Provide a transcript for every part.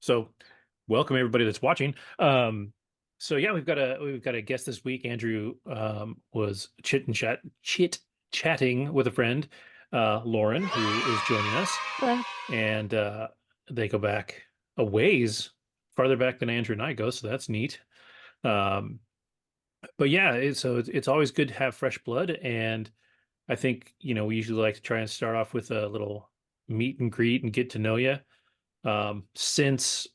So, welcome everybody that's watching. So yeah, we've got a guest this week. Andrew was chit chatting with a friend, Lauren, who is joining us, Hello. and they go back a ways, farther back than Andrew and I go. So that's neat. Um, but yeah, it's always good to have fresh blood, and I think we usually like to try and start off with a little meet and greet and get to know you. Since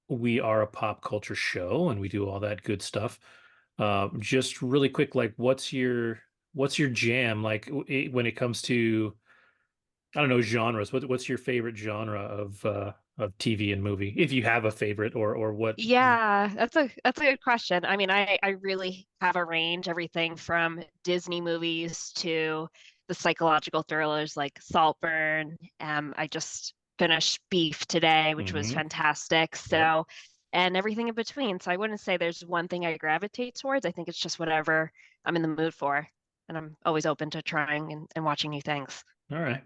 we are a pop culture show and we do all that good stuff, just really quick, like, what's your jam? Like, when it comes to, I don't know, genres. What's your favorite genre of TV and movie, if you have a favorite, or what? Yeah, that's a good question. I mean, I really have a range, everything from Disney movies to the psychological thrillers like Saltburn. I just finished Beef today, which was Hmm. fantastic. Yep. So, and everything in between. So I wouldn't say there's one thing I gravitate towards. I think it's just whatever I'm in the mood for. And I'm always open to trying and watching new things. All right.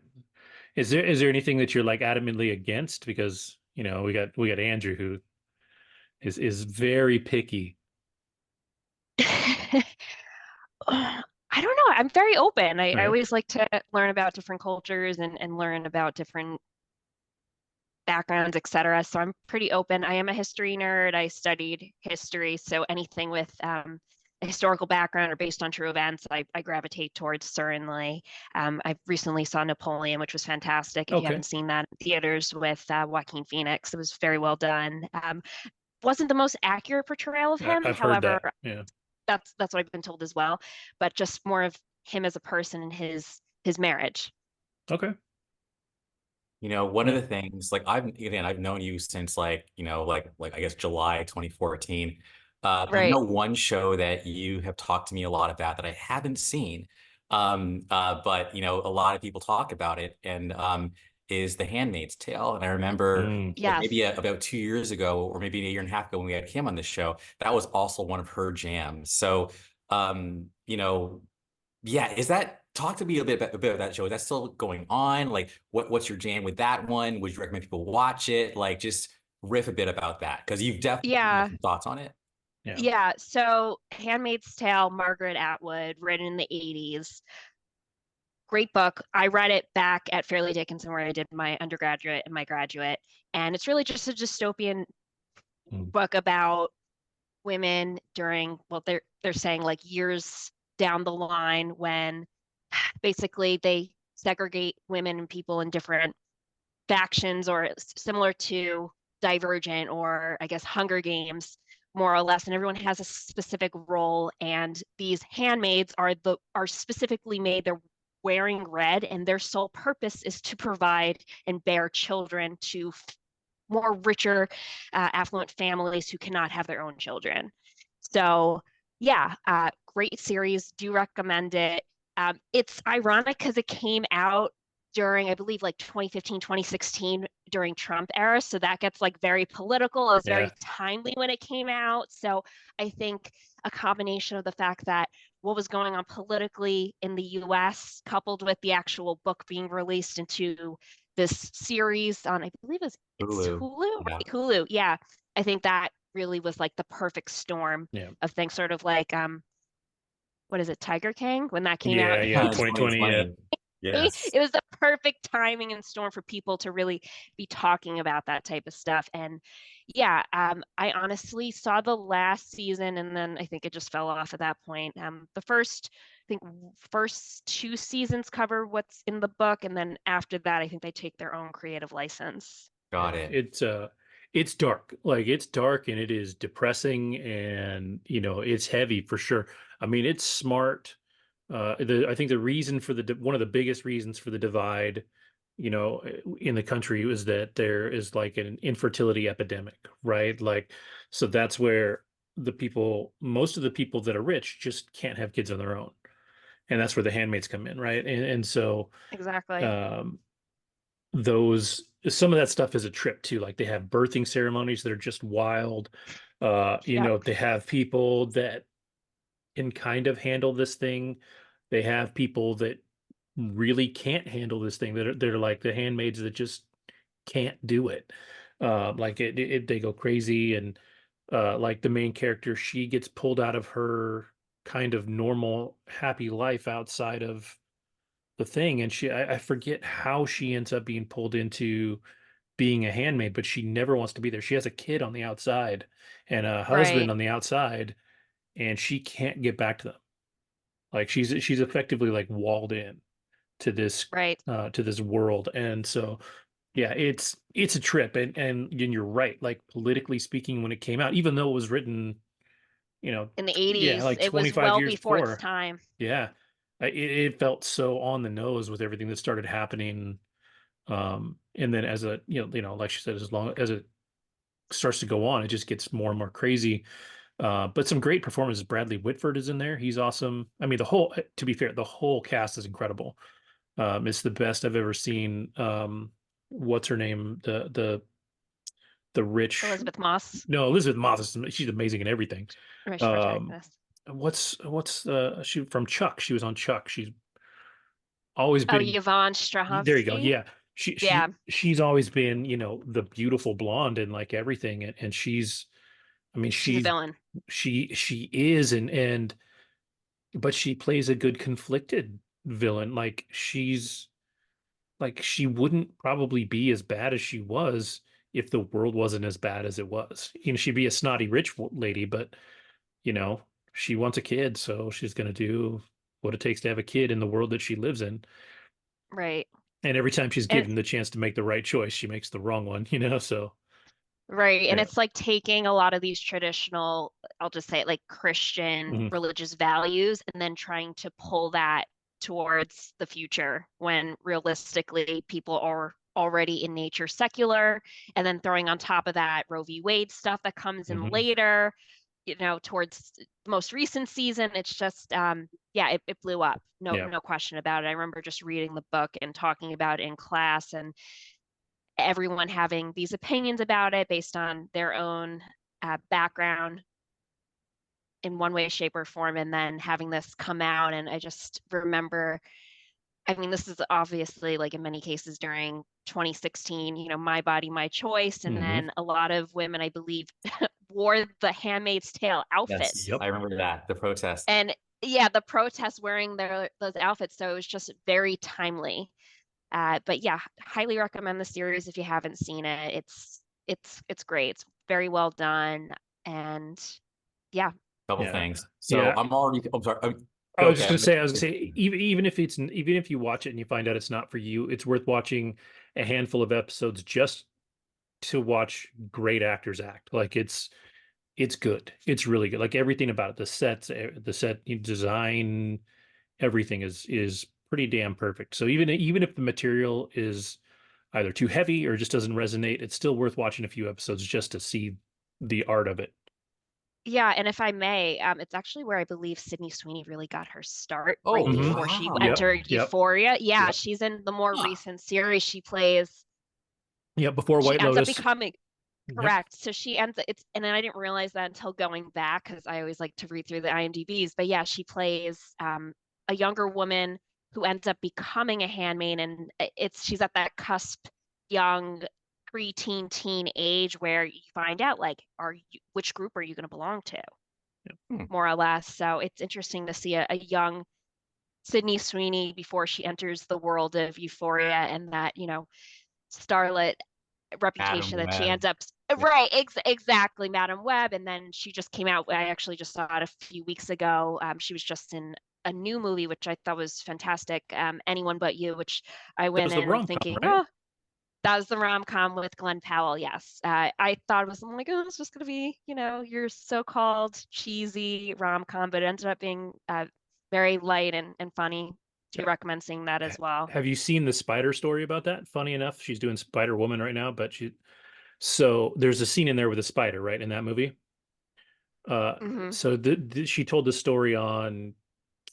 Is there anything that you're like adamantly against? Because we got Andrew, who is very picky. I don't know. I'm very open. I Right. always like to learn about different cultures and learn about different backgrounds, etc. So I'm pretty open. I am a history nerd. I studied history, so anything with a historical background or based on true events, I gravitate towards certainly. I recently saw Napoleon, which was fantastic. If you Okay. haven't seen that in theaters with Joaquin Phoenix, it was very well done. Wasn't the most accurate portrayal of him. I've heard However, that. Yeah. that's what I've been told as well. But just more of him as a person and his marriage. Okay. One of Yeah. the things, like I've known you since like I guess July 2014. I Right. know one show that you have talked to me a lot about that I haven't seen. But a lot of people talk about it and is The Handmaid's Tale. And I remember Mm. like maybe Yes. about 2 years ago, or maybe a year and a half ago when we had Kim on the show, that was also one of her jams. So yeah, is that talk to me a bit about that show? Is that still going on? Like, what's your jam with that one? Would you recommend people watch it? Like, just riff a bit about that because you've definitely got Yeah. some thoughts on it. Yeah. Yeah. So Handmaid's Tale, Margaret Atwood, written in the 80s. Great book. I read it back at Fairleigh Dickinson where I did my undergraduate and my graduate. And it's really just a dystopian Mm. book about women during, well, they're saying like years down the line when basically they segregate women and people in different factions or similar to Divergent or I guess Hunger Games more or less, and everyone has a specific role, and these handmaids are specifically made, they're wearing red, and their sole purpose is to provide and bear children to more richer affluent families who cannot have their own children. So yeah, great series, do recommend it. It's ironic because it came out during, I believe, like 2015, 2016, during Trump era. So that gets like very political. It was Yeah. very timely when it came out. So I think a combination of the fact that what was going on politically in the US, coupled with the actual book being released into this series on, I believe it's Hulu. Hulu, Yeah. right? Hulu. Yeah. I think that really was like the perfect storm Yeah. of things, sort of like what is it, Tiger King when that came out? Yeah. Yeah. 2020. Yeah. 2020. Yes. It was the perfect timing and storm for people to really be talking about that type of stuff. And yeah, I honestly saw the last season and then I think it just fell off at that point. The first, I think, first two seasons cover what's in the book, and then after that, I think they take their own creative license. Got Yeah. it. It's dark. Like, it's dark and it is depressing, and it's heavy for sure. I mean, it's smart. I think the reason for one of the biggest reasons for the divide, in the country, was that there is like an infertility epidemic, right? Like, so that's where most of the people that are rich just can't have kids on their own, and that's where the handmaids come in, right? And so, Exactly. um, those some of that stuff is a trip too. Like, they have birthing ceremonies that are just wild. Yep. They have people that can kind of handle this thing. They have people that really can't handle this thing, that are like the handmaids that just can't do it. Like they go crazy, and like the main character, she gets pulled out of her kind of normal happy life outside of the thing, and I forget how she ends up being pulled into being a handmaid, but she never wants to be there. She has a kid on the outside and a husband Right. on the outside, and she can't get back to them. Like she's effectively like walled in Right. to this world. And so yeah, it's a trip, and you're right. Like politically speaking, when it came out, even though it was written, In the yeah, 80s, like it was 25 well years before its before. time. Yeah. It felt so on the nose with everything that started happening. And then as a, like she said, as long as it starts to go on, it just gets more and more crazy. But some great performances. Bradley Whitford is in there. He's awesome. I mean, to be fair, the whole cast is incredible. It's the best I've ever seen. What's her name? The rich, Elizabeth Moss, no, Elizabeth Moss. She's amazing in everything. rich Um, protagonist. what's she from Chuck? She was on Chuck. She's always Oh, been, Yvonne there you go. Strahovski. Yeah. Yeah, She's always been, the beautiful blonde and like everything. And I mean, she's a villain. she is, and but she plays a good conflicted villain. Like she wouldn't probably be as bad as she was if the world wasn't as bad as it was. She'd be a snotty rich lady, but you know, she wants a kid, so she's going to do what it takes to have a kid in the world that she lives in. Right. And every time she's And given the chance to make the right choice, she makes the wrong one, so right. And yeah. it's like taking a lot of these traditional, I'll just say it like Christian Mhm. religious values and then trying to pull that towards the future when realistically people are already in nature secular. And then throwing on top of that Roe v. Wade stuff that comes in Mhm. later, towards the most recent season. It's just yeah, it blew up. No, Yeah. no question about it. I remember just reading the book and talking about it in class and everyone having these opinions about it based on their own background in one way, shape, or form, and then having this come out. And I just remember, I mean, this is obviously like in many cases during 2016, my body, my choice. And Mhm. then a lot of women, I believe, wore the Handmaid's Tale Yes, outfits. Yep. I remember that, the protest. And yeah, the protests wearing those outfits. So it was just very timely. But yeah, highly recommend the series if you haven't seen it. It's great. It's very well done, and yeah, Couple Yeah. things. So Yeah. I'm already, I'm sorry. I Go was just ahead. gonna say, even if you watch it and you find out it's not for you, it's worth watching a handful of episodes just to watch great actors act. Like it's good. It's really good. Like everything about it, the set design, everything is pretty damn perfect. So even if the material is either too heavy or just doesn't resonate, it's still worth watching a few episodes just to see the art of it. yeah. And if I may, it's actually where I believe Sydney Sweeney really got her start right Oh, Hmm. before she wow. Yep. entered Yep. Euphoria. Yeah, Yep. she's in the more Huh. recent series. She plays. Yep. Before She White ends up Lotus. becoming Yep. correct. So she ends it's and then I didn't realize that until going back because I always like to read through the IMDb's. But yeah, she plays a younger woman who ends up becoming a handmaid, and she's at that cusp, young preteen teen age where you find out like, which group are you going to belong to, Hmm. more or less. So it's interesting to see a young Sydney Sweeney before she enters the world of Euphoria and that starlet Adam reputation that she Webb. ends up Yeah. right exactly, Madam Web. And then she just came out, I actually just saw it a few weeks ago. She was just in a new movie which I thought was fantastic, Anyone But You, which I That went was the in rom-com, thinking, right? oh, that was the rom-com with Glenn Powell. Yes, I thought it was, I'm like, oh, it's just gonna be your so-called cheesy rom-com, but it ended up being very light and funny. Do recommend seeing that as well. Have you seen the spider story about that? Funny enough, she's doing Spider Woman right now, but so there's a scene in there with a spider, right, in that movie. Uh, Hmm. so she told the story on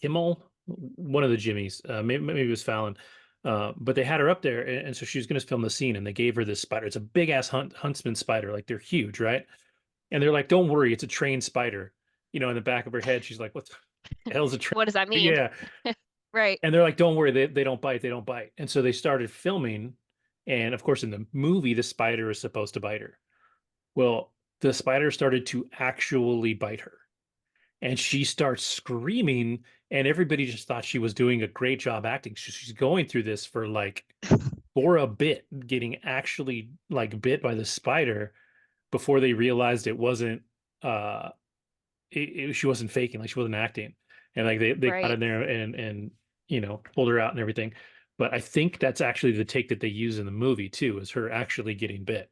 Kimmel, one of the Jimmys, maybe it was Fallon, but they had her up there, and so she was going to film the scene, and they gave her this spider. It's a big ass huntsman spider, like they're huge, right? And they're like, "Don't worry, it's a trained spider." In the back of her head, she's like, "What the hell's a train?" What does that mean? Yeah, Right. and they're like, "Don't worry, they don't bite, they don't bite." And so they started filming, And of course, in the movie, the spider is supposed to bite her. Well, the spider started to actually bite her, and she starts screaming, and everybody just thought she was doing a great job acting. She's going through this for a bit, getting actually like bit by the spider before they realized it wasn't uh she wasn't faking, like she wasn't acting. And like they got Right. in there and pulled her out and everything. But I think that's actually the take that they use in the movie too, is her actually getting bit.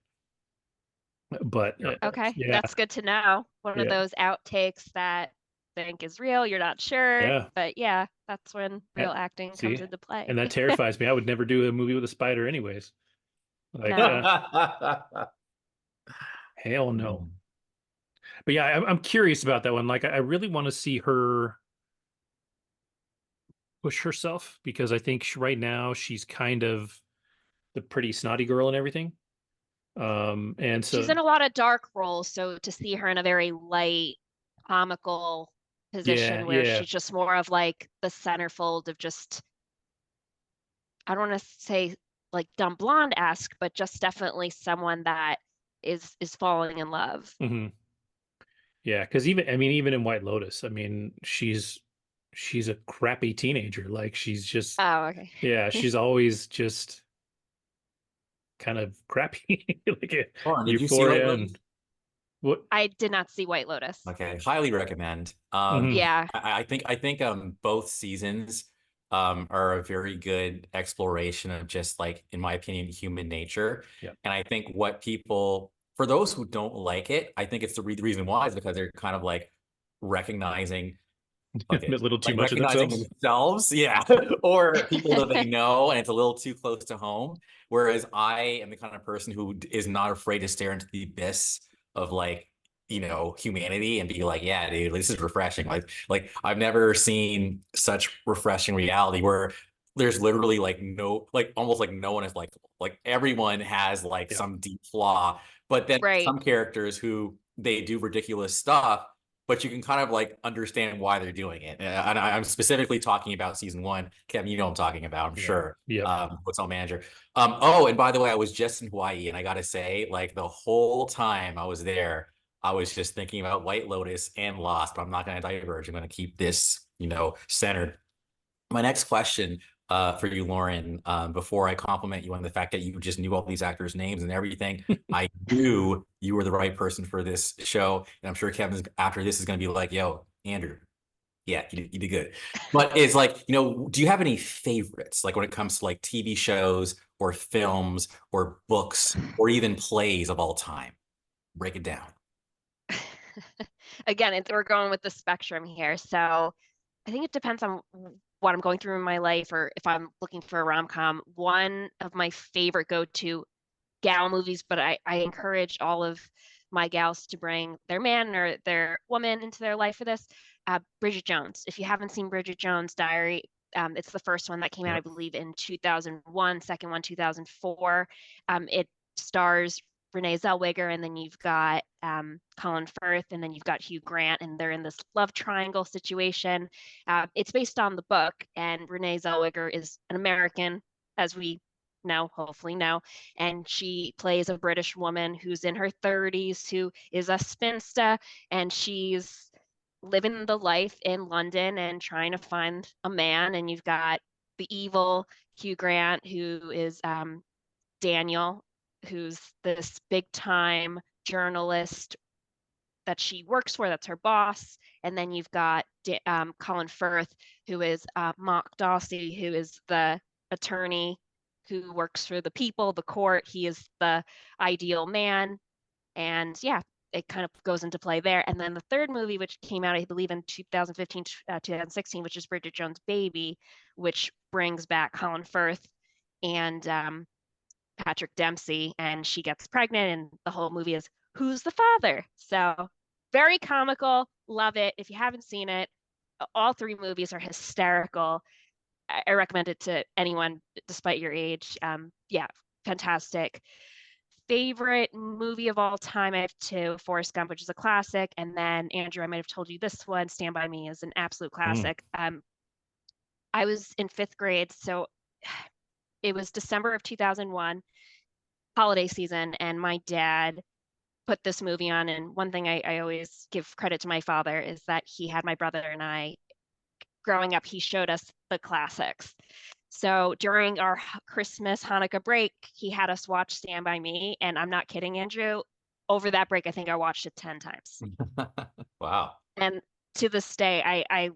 But Yep. Okay, yeah, that's good to know. One of yeah, those outtakes that think is real, you're not sure, yeah. but yeah, that's when real That- acting comes See, into play. and that terrifies me. I would never do a movie with a spider, anyways. Like, No. hell no. But yeah, I'm curious about that one. Like, I really want to see her push herself because I think right now she's kind of the pretty snotty girl and everything. And She's so in a lot of dark roles, so to see her in a very light, comical yeah, position where yeah, she's just more of like the centerfold of just, I don't want to say like dumb blonde-esque, but just definitely someone that is falling in love. hmm yeah. Because even in White Lotus, I mean, she's a crappy teenager. Like, she's just Oh, okay. yeah, she's always just kind of crappy, like Lauren, did you see White Euphoria Lotus? and what? I did not see White Lotus. Okay, highly recommend. Hmm Yeah, I think both seasons are a very good exploration of just like, in my opinion, human nature. Yeah, And I think what people, for those who don't like it, I think it's the reason why is because they're kind of like recognizing, a okay, little too like much of recognizing themselves. themselves, yeah, or people that they know, and it's a little too close to home. Whereas I am the kind of person who is not afraid to stare into the abyss of like, humanity and be like, yeah, dude, this is refreshing. Like I've never seen such refreshing reality where there's literally like no, like almost like no one is likable. Like everyone has like Yeah, some deep flaw, but then right. some characters who they do ridiculous stuff, but you can kind of like understand why they're doing it. And I'm specifically talking about season one. Kevin, you know what I'm talking about, I'm yeah, sure. yep. Hotel manager. Oh, and by the way, I was just in Hawaii, and I gotta say, like the whole time I was there, I was just thinking about White Lotus and Lost, but I'm not gonna diverge. I'm gonna keep this, centered. My next question for you, Lauren, before I compliment you on the fact that you just knew all these actors' names and everything, I knew you were the right person for this show. And I'm sure Kevin's after this is going to be like, yo, Andrew, yeah, you did good. But it's like, do you have any favorites, like when it comes to like TV shows or films or books or even plays of all time? Break it down. Again, we're going with the spectrum here. So I think it depends on what I'm going through in my life or if I'm looking for a rom-com. One of my favorite go-to gal movies, but I encourage all of my gals to bring their man or their woman into their life for this. Bridget Jones. If you haven't seen Bridget Jones' Diary, it's the first one that came out, I Yep. believe, in 2001, second one, 2004. It stars Renee Zellweger, and then you've got Colin Firth, and then you've got Hugh Grant, and they're in this love triangle situation. It's based on the book, and Renee Zellweger is an American, as we know, hopefully know, and she plays a British woman who's in her 30s, who is a spinster, and she's living the life in London and trying to find a man. And you've got the evil Hugh Grant, who is Daniel, who's this big time journalist that she works for, that's her boss. And then you've got Colin Firth, who is Mark Darcy, who is the attorney who works for the people, the court. He is the ideal man. And yeah, it kind of goes into play there. And then the third movie, which came out, I believe, in 2015, 2016, which is Bridget Jones' Baby, which brings back Colin Firth and Patrick Dempsey, and she gets pregnant, and the whole movie is who's the father? So very comical. Love it. If you haven't seen it, all three movies are hysterical. I recommend it to anyone, despite your age. Yeah, fantastic. Favorite movie of all time, I have two: Forrest Gump, which is a classic, and then Andrew, I might have told you this one, Stand By Me, is an absolute Mm. classic. I was in fifth grade, so it was December of 2001. holiday season, and my dad put this movie on. And one thing I always give credit to my father is that he had my brother and I growing up, he showed us the classics. So during our Christmas, Hanukkah break, he had us watch Stand By Me. And I'm not kidding, Andrew. Over that break, I think I watched it 10 times. Wow. And to this day, I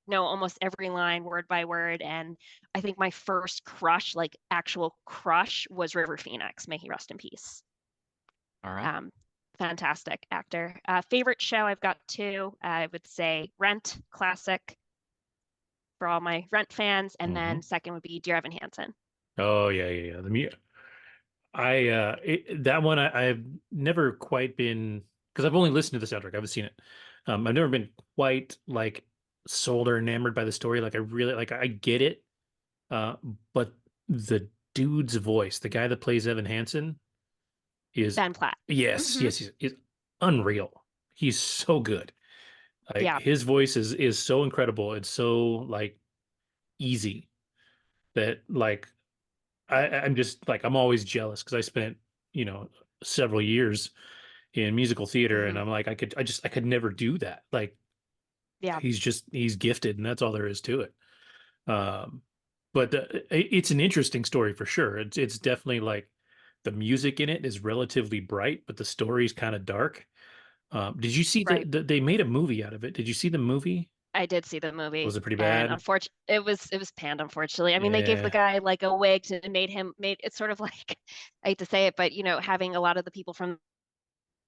know almost every line word by word. And I think my first crush, like actual crush, was River Phoenix. May he rest in peace. All right. Um, Fantastic actor. Favorite show, I've got two. I would say Rent, classic for all my Rent fans, and then second would be Dear Evan Hansen. Oh yeah. That one I've never quite been, because I've only listened to the soundtrack. I haven't seen it. I've never been quite like sold or enamored by the story. Like I really like I get it. Uh, but the dude's voice, the guy that plays Evan Hansen, is Ben Platt. he's unreal. He's so good. Like Yeah, his voice is so incredible. It's so like easy that like I'm just like I'm always jealous because I spent, you know, several years in musical theater and hmm I'm like I could never do that. Like yeah, he's gifted and that's all there is to it. Um but it's an interesting story for sure. It's definitely like the music in it is relatively bright, but the story's kind of dark. Did you see right. they made a movie out of it? Did you see the movie? I did see the Was movie, it pretty and bad? unfortunately, it was panned. Unfortunately, I mean, they gave the Yeah. guy like a wig to made it sort of like I hate to say it, but having a lot of the people from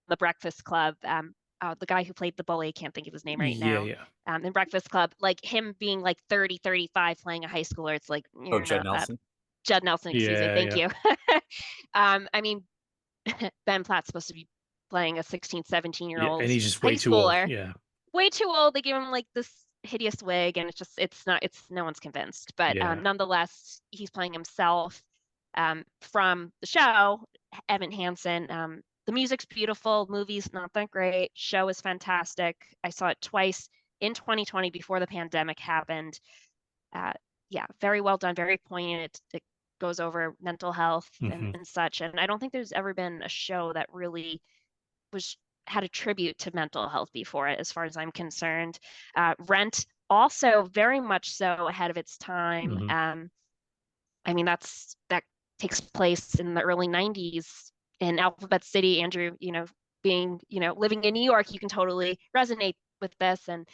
the Breakfast Club, the guy who played the bully, I can't think of his name right Yeah, now, yeah. in Breakfast Club, like him being like 30, 35, playing a high schooler. It's like Oh, you're Judd not that. Nelson. Judd Nelson, excuse me, Yeah, thank yeah. you. I mean, Ben Platt's supposed to be playing a 16, 17 year Yeah, and old he's just high way too old. schooler, Yeah. way too old. They give him like this hideous wig, and it's not, it's no one's convinced. But Yeah. nonetheless, he's playing himself from the show, Evan Hansen. The music's beautiful, movie's not that great, show is fantastic. I saw it twice in 2020 before the pandemic happened. Uh, yeah, very well done, very poignant. It goes over mental health and, hmm and such. And I don't think there's ever been a show that really was had a tribute to mental health before it, as far as I'm concerned. Rent also very much so ahead of its time. hmm I mean, that takes place in the early 90s in Alphabet City. Andrew, being, living in New York, you can totally resonate with this. And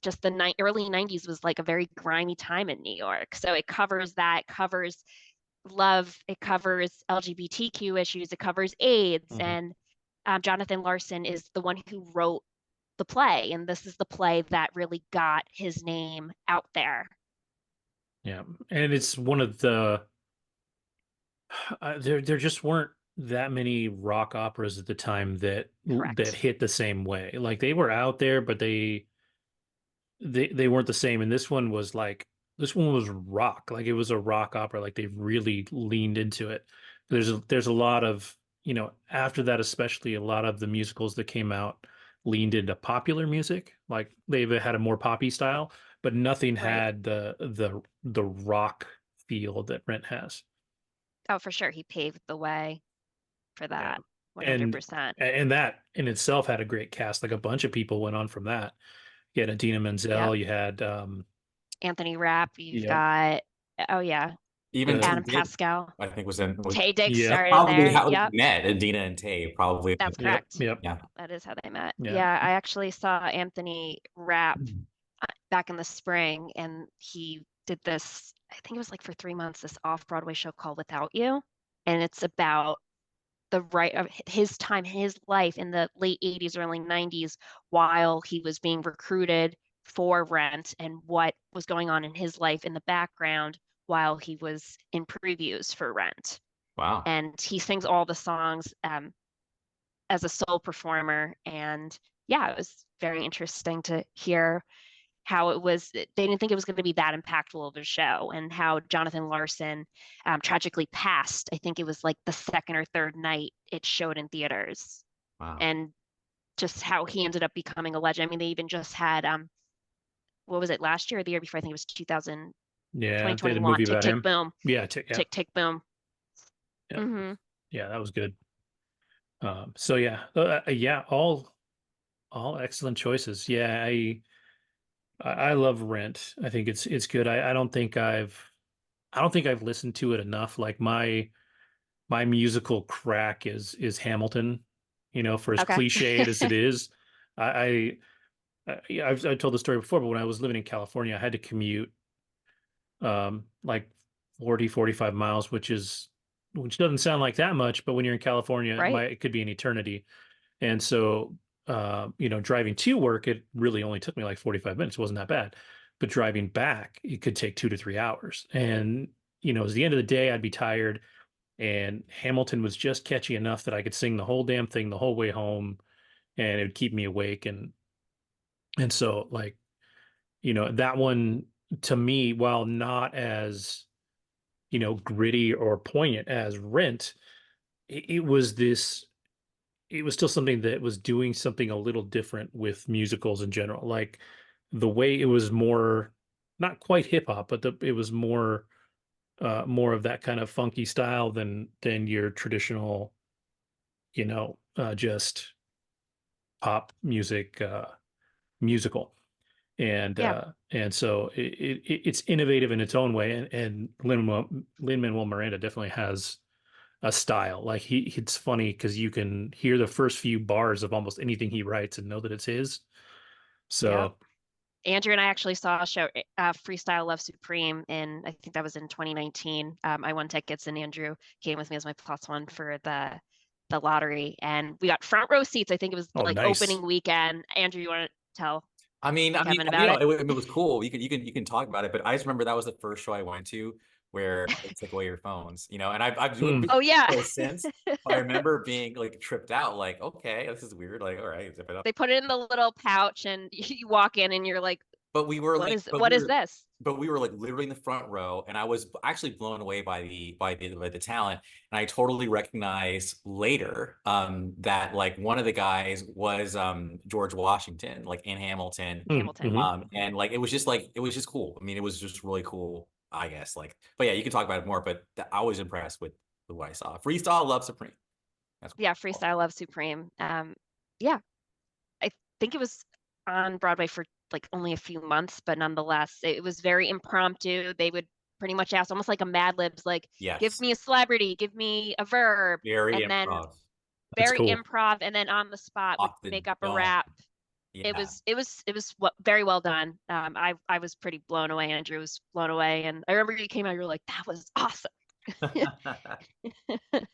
just the early 90s was like a very grimy time in New York. So it covers that, covers love, it covers LGBTQ issues, it covers AIDS. hmm And Jonathan Larson is the one who wrote the play. And this is the play that really got his name out there. Yeah. And it's one of the there just weren't that many rock operas at the time that Correct. hit the same way. Like they were out there, but they weren't the same. And this one was rock. Like it was a rock opera. Like they really leaned into it. There's a lot of, after that, especially a lot of the musicals that came out leaned into popular music. Like they had a more poppy style, but nothing Right. had the rock feel that Rent has. Oh, for sure. He paved the way for Yeah. that And 100%. and that in itself had a great cast. Like a bunch of people went on from that. You had Adina Yep. Menzel, you had Anthony Rapp, you've yep. got, oh yeah, Even The Tay Adam Diggs, Pascal. I think was in. Tay Diggs yep. That's starred in probably there. how they Yep, met, Adina and Tay. Probably. that's Yep. correct. Yep. Yeah. That is how they met. Yeah. Yeah, I actually saw Anthony Rapp back in the spring, and he did this, I think it was like for 3 months, this off-Broadway show called Without You. And it's about the right of his time, his life in the late 80s, early 90s, while he was being recruited for Rent, and what was going on in his life in the background while he was in previews for Rent. Wow. And he sings all the songs as a sole performer. And yeah, it was very interesting to hear how it was. They didn't think it was going to be that impactful of a show, and how Jonathan Larson tragically passed. I think it was like the second or third night it showed in theaters, Wow. and just how he ended up becoming a legend. I mean, they even just had what was it, last year or the year before? I think it was 2000, Yeah. They had a 2021. movie Tick about Tick him. Boom, Yeah. Yeah. Tick Tick Boom. Yeah. hmm Yeah, that was good. So yeah, yeah, all excellent choices. Yeah, I love Rent. I think it's good. I don't think I've listened to it enough. Like my musical crack is Hamilton, for as Okay. cliched as it is. I've told the story before, but when I was living in California, I had to commute like 40, 45 miles, which doesn't sound like that much, but when you're in California, Right. it could be an eternity. And so driving to work, it really only took me like 45 minutes. It wasn't that bad. But driving back, it could take 2 to 3 hours. And, it was the end of the day, I'd be tired. And Hamilton was just catchy enough that I could sing the whole damn thing the whole way home, and it would keep me awake. And so like, that one to me, while not as, gritty or poignant as Rent, it was this it was still something that was doing something a little different with musicals in general. Like the way it was more, not quite hip hop, but it was more of that kind of funky style than your traditional, just pop music musical. Yeah. And so it's innovative in its own way. And Lin-Manuel Miranda definitely has a style. Like it's funny because you can hear the first few bars of almost anything he writes and know that it's his. Yep. So, Andrew and I actually saw a show, Freestyle Love Supreme, I think that was in 2019. I won tickets, and Andrew came with me as my plus one for the lottery, and we got front row seats. I think it was oh, like nice. opening weekend. Andrew, you want to tell Kevin You about know, it? it was cool. You can talk about it, but I just remember that was the first show I went to where they took away your phones, and I've Hmm. been Oh yeah. so since. But I remember being like tripped out, like, okay, this is weird. Like, all right, zip it up. They put it in the little pouch, and you walk in, and you're like, But we were "What like, is what is this?" but we were like literally in the front row, and I was actually blown away by the talent. And I totally recognized later that like one of the guys was George Washington, like in Hamilton. Hamilton. Mm-hmm. And like it was just cool. I mean, it was just really cool, I guess. Like, but yeah, you can talk about it more, but I was impressed with what I saw. Freestyle Love Supreme. That's Yeah, cool. Freestyle Love Supreme. Yeah, I think it was on Broadway for like only a few months, but nonetheless, it was very impromptu. They would pretty much ask almost like a Mad Libs, like, give Yes. me a celebrity, give me a verb, Very and then improv. That's very cool. improv, and then on the spot would Off the make up a dome. rap. It Yeah. was it was it was very well done. I was pretty blown away. Andrew was blown away, and I remember you came out, you were like, that was awesome.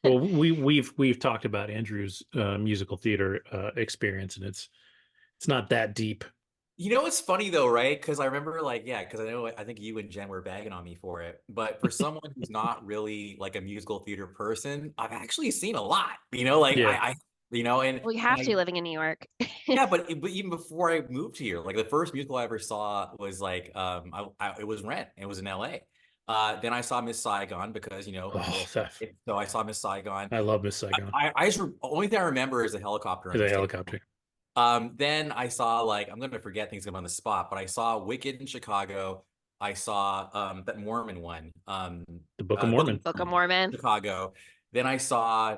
Well, we've talked about Andrew's musical theater experience, and it's not that deep. You know what's funny though, right? Because I remember like, yeah, because I think you and Jen were bagging on me for it. But for someone who's not really like a musical theater person, I've actually seen a lot, like Yeah. and Well, you and have I to living in New York. yeah, but even before I moved here, like the first musical I ever saw was like it was Rent. It was in LA. Then I saw Miss Saigon because Oh, so I saw Miss Saigon. I love Miss Saigon. I just only thing I remember is the helicopter on The the stage. helicopter. Then I saw like I'm gonna forget things on the spot, but I saw Wicked in Chicago. I saw that Mormon one, The Book of Book of Mormon. Book of Mormon, Mormon. Chicago. Then I saw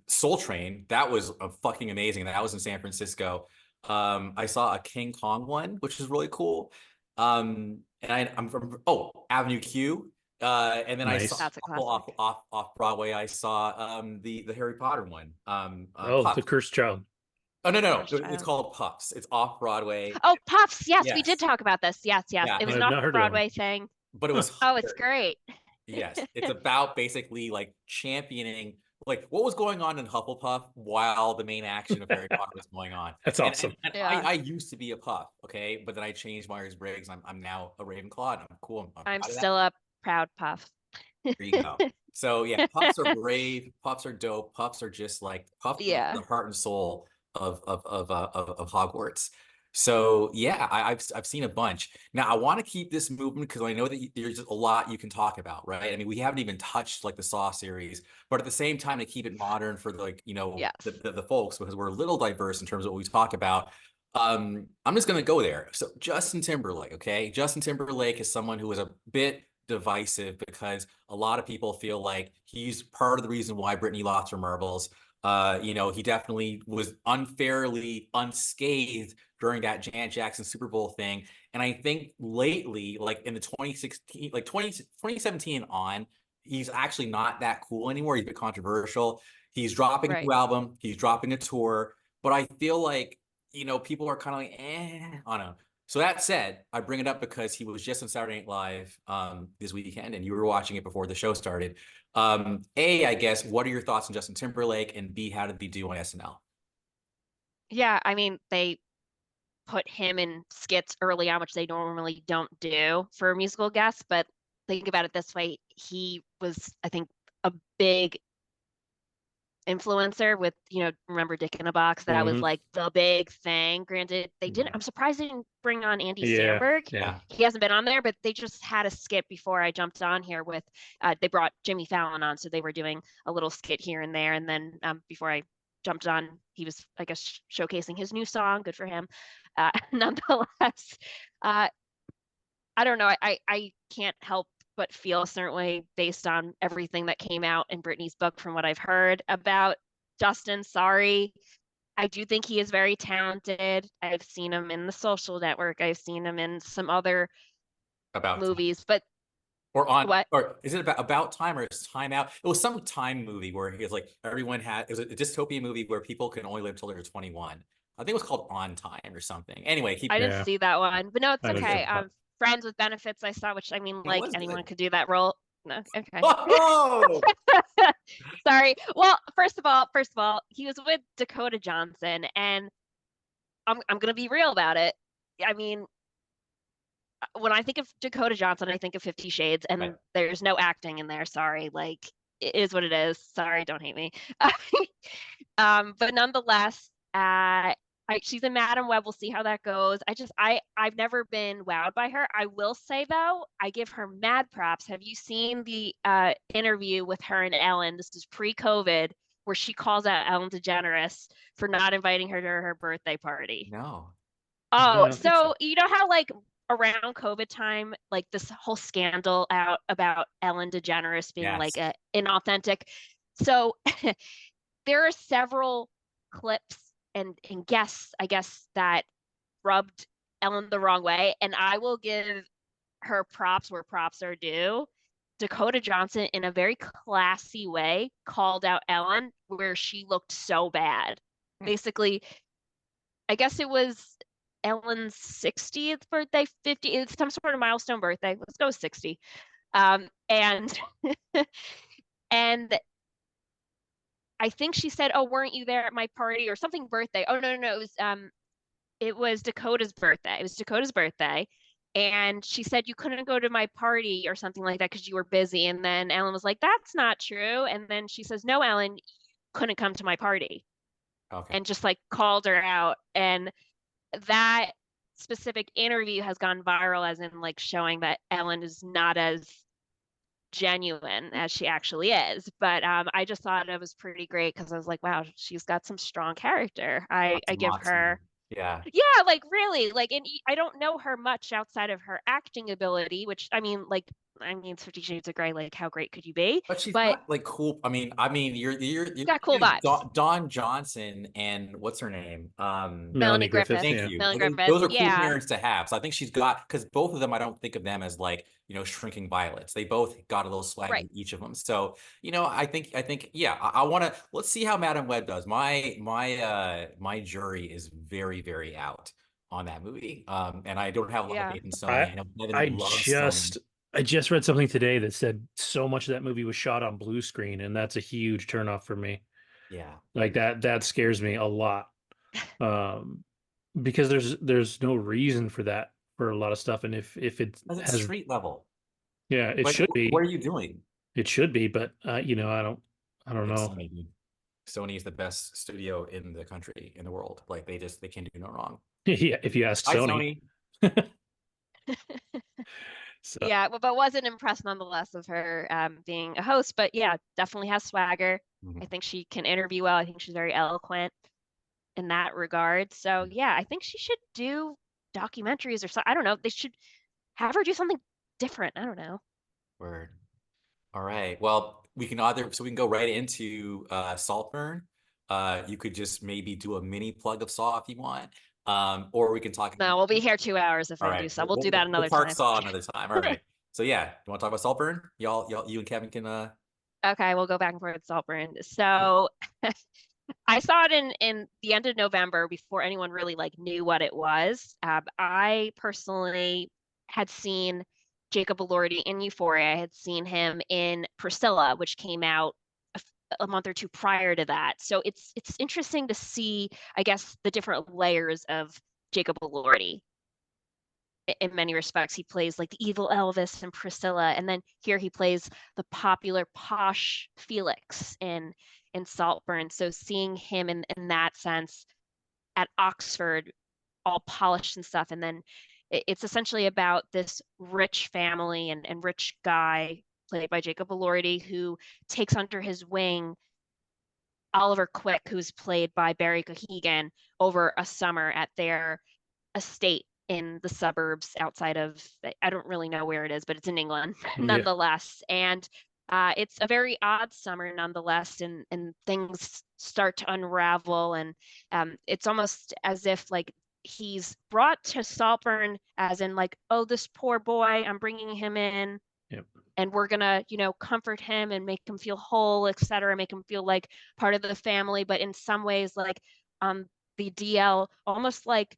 Soul Train. That was fucking amazing. That was in San Francisco. I saw a King Kong one, which is really cool. And I'm from Avenue Q. And then I saw Nice. That's a classic. off Broadway. I saw the Harry Potter one. Oh, The Puff. Cursed Child. Oh no, First it's child. called Puffs. It's off Broadway. Oh, Puffs. Yes, we did Yes, talk about this. Yes, yes. yeah, It was I've an not heard of that one. off-Broadway thing. but it Huh. was Oh, it's hilarious. great. Yes, it's about basically like championing like what was going on in Hufflepuff while the main action of Harry Potter was going on. That's And awesome. I used to be a Puff, okay, but then I changed Myers-Briggs. I'm now a Ravenclaw, and I'm cool. I'm I'm proud of that. still a proud Puff. There you go. So yeah, pups are brave. Pups are dope. Pups are just like pups are Yeah. the heart and soul of Hogwarts. So yeah, I've seen a bunch. Now I want to keep this moving because I know that there's just a lot you can talk about, right? I mean, we haven't even touched like the Saw series, but at the same time to keep it modern for like Yes. the folks because we're a little diverse in terms of what we talk about. I'm just gonna go there. So Justin Timberlake, okay? Justin Timberlake is someone who is a bit divisive because a lot of people feel like he's part of the reason why Britney lost her marbles. He definitely was unfairly unscathed during that Janet Jackson Super Bowl thing. And I think lately, like in the 2016, like 2017 on, he's actually not that cool anymore. He's a bit controversial. He's dropping a Right. new album, he's dropping a tour, but I feel like, people are kind of like, I don't know. So that said, I bring it up because he was just on Saturday Night Live this weekend, and you were watching it before the show started. A, I guess, what are your thoughts on Justin Timberlake? And B, how did he do on SNL? Yeah, I mean, they put him in skits early on, which they normally don't do for musical guests, but think about it this way, he was, I think, a big influencer with, remember Dick in a Box? That was Hmm. like the big thing. Granted, they didn't, Mhm. I'm surprised they didn't bring on Andy Yeah, Samberg. yeah. Yeah. He hasn't been on there, but they just had a skit before I jumped on here with, they brought Jimmy Fallon on, so they were doing a little skit here and there. And then before I jumped on, he was, I guess, showcasing his new song. Good for him. Nonetheless, uh, I don't know. I can't help but feel a certain way based on everything that came out in Brittany's book from what I've heard about Justin. Sorry. I do think he is very talented. I've seen him in The Social Network. I've seen him in some other About movies, but what? or is it about time or is time out? It was some time movie where he was like everyone had it was a dystopian movie where people can only live till they're 21. I think it was called On Time or something. Anyway, keep I didn't Yeah, see that one, but no, it's I know what you're okay. talking about. Friends with Benefits I saw, which I mean, it like was anyone good. could do that role. No, okay. Oh, Sorry. Well, first of all, he was with Dakota Johnson, and I'm gonna be real about it. I mean, when I think of Dakota Johnson, I think of 50 Shades, right. and there's no acting in there. Sorry, like it is what it is. Sorry, don't hate me. But nonetheless, she's in Madam Web. We'll see how that goes. I've never been wowed by her. I will say though, I give her mad props. Have you seen the interview with her and Ellen? This is pre-COVID, where she calls out Ellen DeGeneres for not inviting her to her birthday party. No, I Oh, don't think so. so you know how like around COVID time, like this whole scandal out about Ellen DeGeneres being like yes, a inauthentic. So there are several clips and guests, I guess, that rubbed Ellen the wrong way, and I will give her props where props are due. Dakota Johnson, in a very classy way, called out Ellen where she looked so bad. Hmm. Basically, I guess it was Ellen's 60th birthday, 50, it's some sort of milestone birthday. Let's go 60. And and I think she said, "Oh, weren't you there at my party or something birthday?" Oh no, no, no, it was Dakota's birthday. It was Dakota's birthday. And she said you couldn't go to my party or something like that because you were busy. And then Ellen was like, "That's not true." And then she says, "No, Ellen, you couldn't come to my party." okay. And just like called her out. And that specific interview has gone viral as in like showing that Ellen is not as genuine as she actually is. But I just thought it was pretty great because I was like, wow, she's got some strong character. Lots I of give moxie. her, Yeah, yeah, like really, like, and I don't know her much outside of her acting ability, which I mean, 50 Shades of Grey, like, how great could you be? but she's But got like cool. I mean, you're got cool thinking of vibes. Dawn Johnson and what's her name? Melanie Griffith. Thank Yeah, you. Melanie Like, Griffith, those are cool yeah, parents to have. So I think she's got because both of them, I don't think of them as like shrinking violets. They both got a little swag right. in each of them. So I think yeah. I want to let's see how Madam Web does. My jury is very very out on that movie. And I don't have a lot of Yeah. faith in I Sony. I know Kevin I loves Sony. just read something today that said so much of that movie was shot on blue screen, and that's a huge turnoff for me. Yeah, Like that scares me a lot. Um, because there's no reason for that for a lot of stuff, and if it because it's has, street level. yeah, it Like, should what are be. you doing? It should be, but I don't It's know. Sony, dude. Sony is the best studio in the country, in the world. Like they can't do no wrong. Yeah, if you ask Hi, Sony. Sony. So Yeah, but wasn't impressed nonetheless of her being a host. But yeah, definitely has swagger. I Mhm. think she can interview well. I think she's very eloquent in that regard. So yeah, I think she should do documentaries or something. I don't know. They should have her do something different. I don't know. Word. All right. Well, we can go right into Saltburn. You could just maybe do a mini plug of Saw if you want. Or we can talk. No, we'll be here 2 hours if All I do right. so. We'll, We'll do that we'll another park time. Saw another time. All right. So yeah, you want to talk about Saltburn? You and Kevin can Okay, we'll go back and forth with Saltburn. So I saw it in the end of November before anyone really like knew what it was. I personally had seen Jacob Elordi in Euphoria. I had seen him in Priscilla, which came out a month or two prior to that. So it's interesting to see, I guess, the different layers of Jacob Elordi. In many respects, he plays like the evil Elvis and Priscilla, and then here he plays the popular posh Felix in Saltburn. So seeing him in that sense at Oxford, all polished and stuff, and then it's essentially about this rich family and rich guy played by Jacob Elordi who takes under his wing Oliver Quick, who's played by Barry Cohegan, over a summer at their estate in the suburbs outside of, I don't really know where it is, but it's in England Yeah. nonetheless. And it's a very odd summer nonetheless, and things start to unravel. And it's almost as if like he's brought to Saltburn as in like, oh, this poor boy, I'm bringing him in Yep. and we're gonna, comfort him and make him feel whole, etc., make him feel like part of the family. But in some ways, like the DL, almost like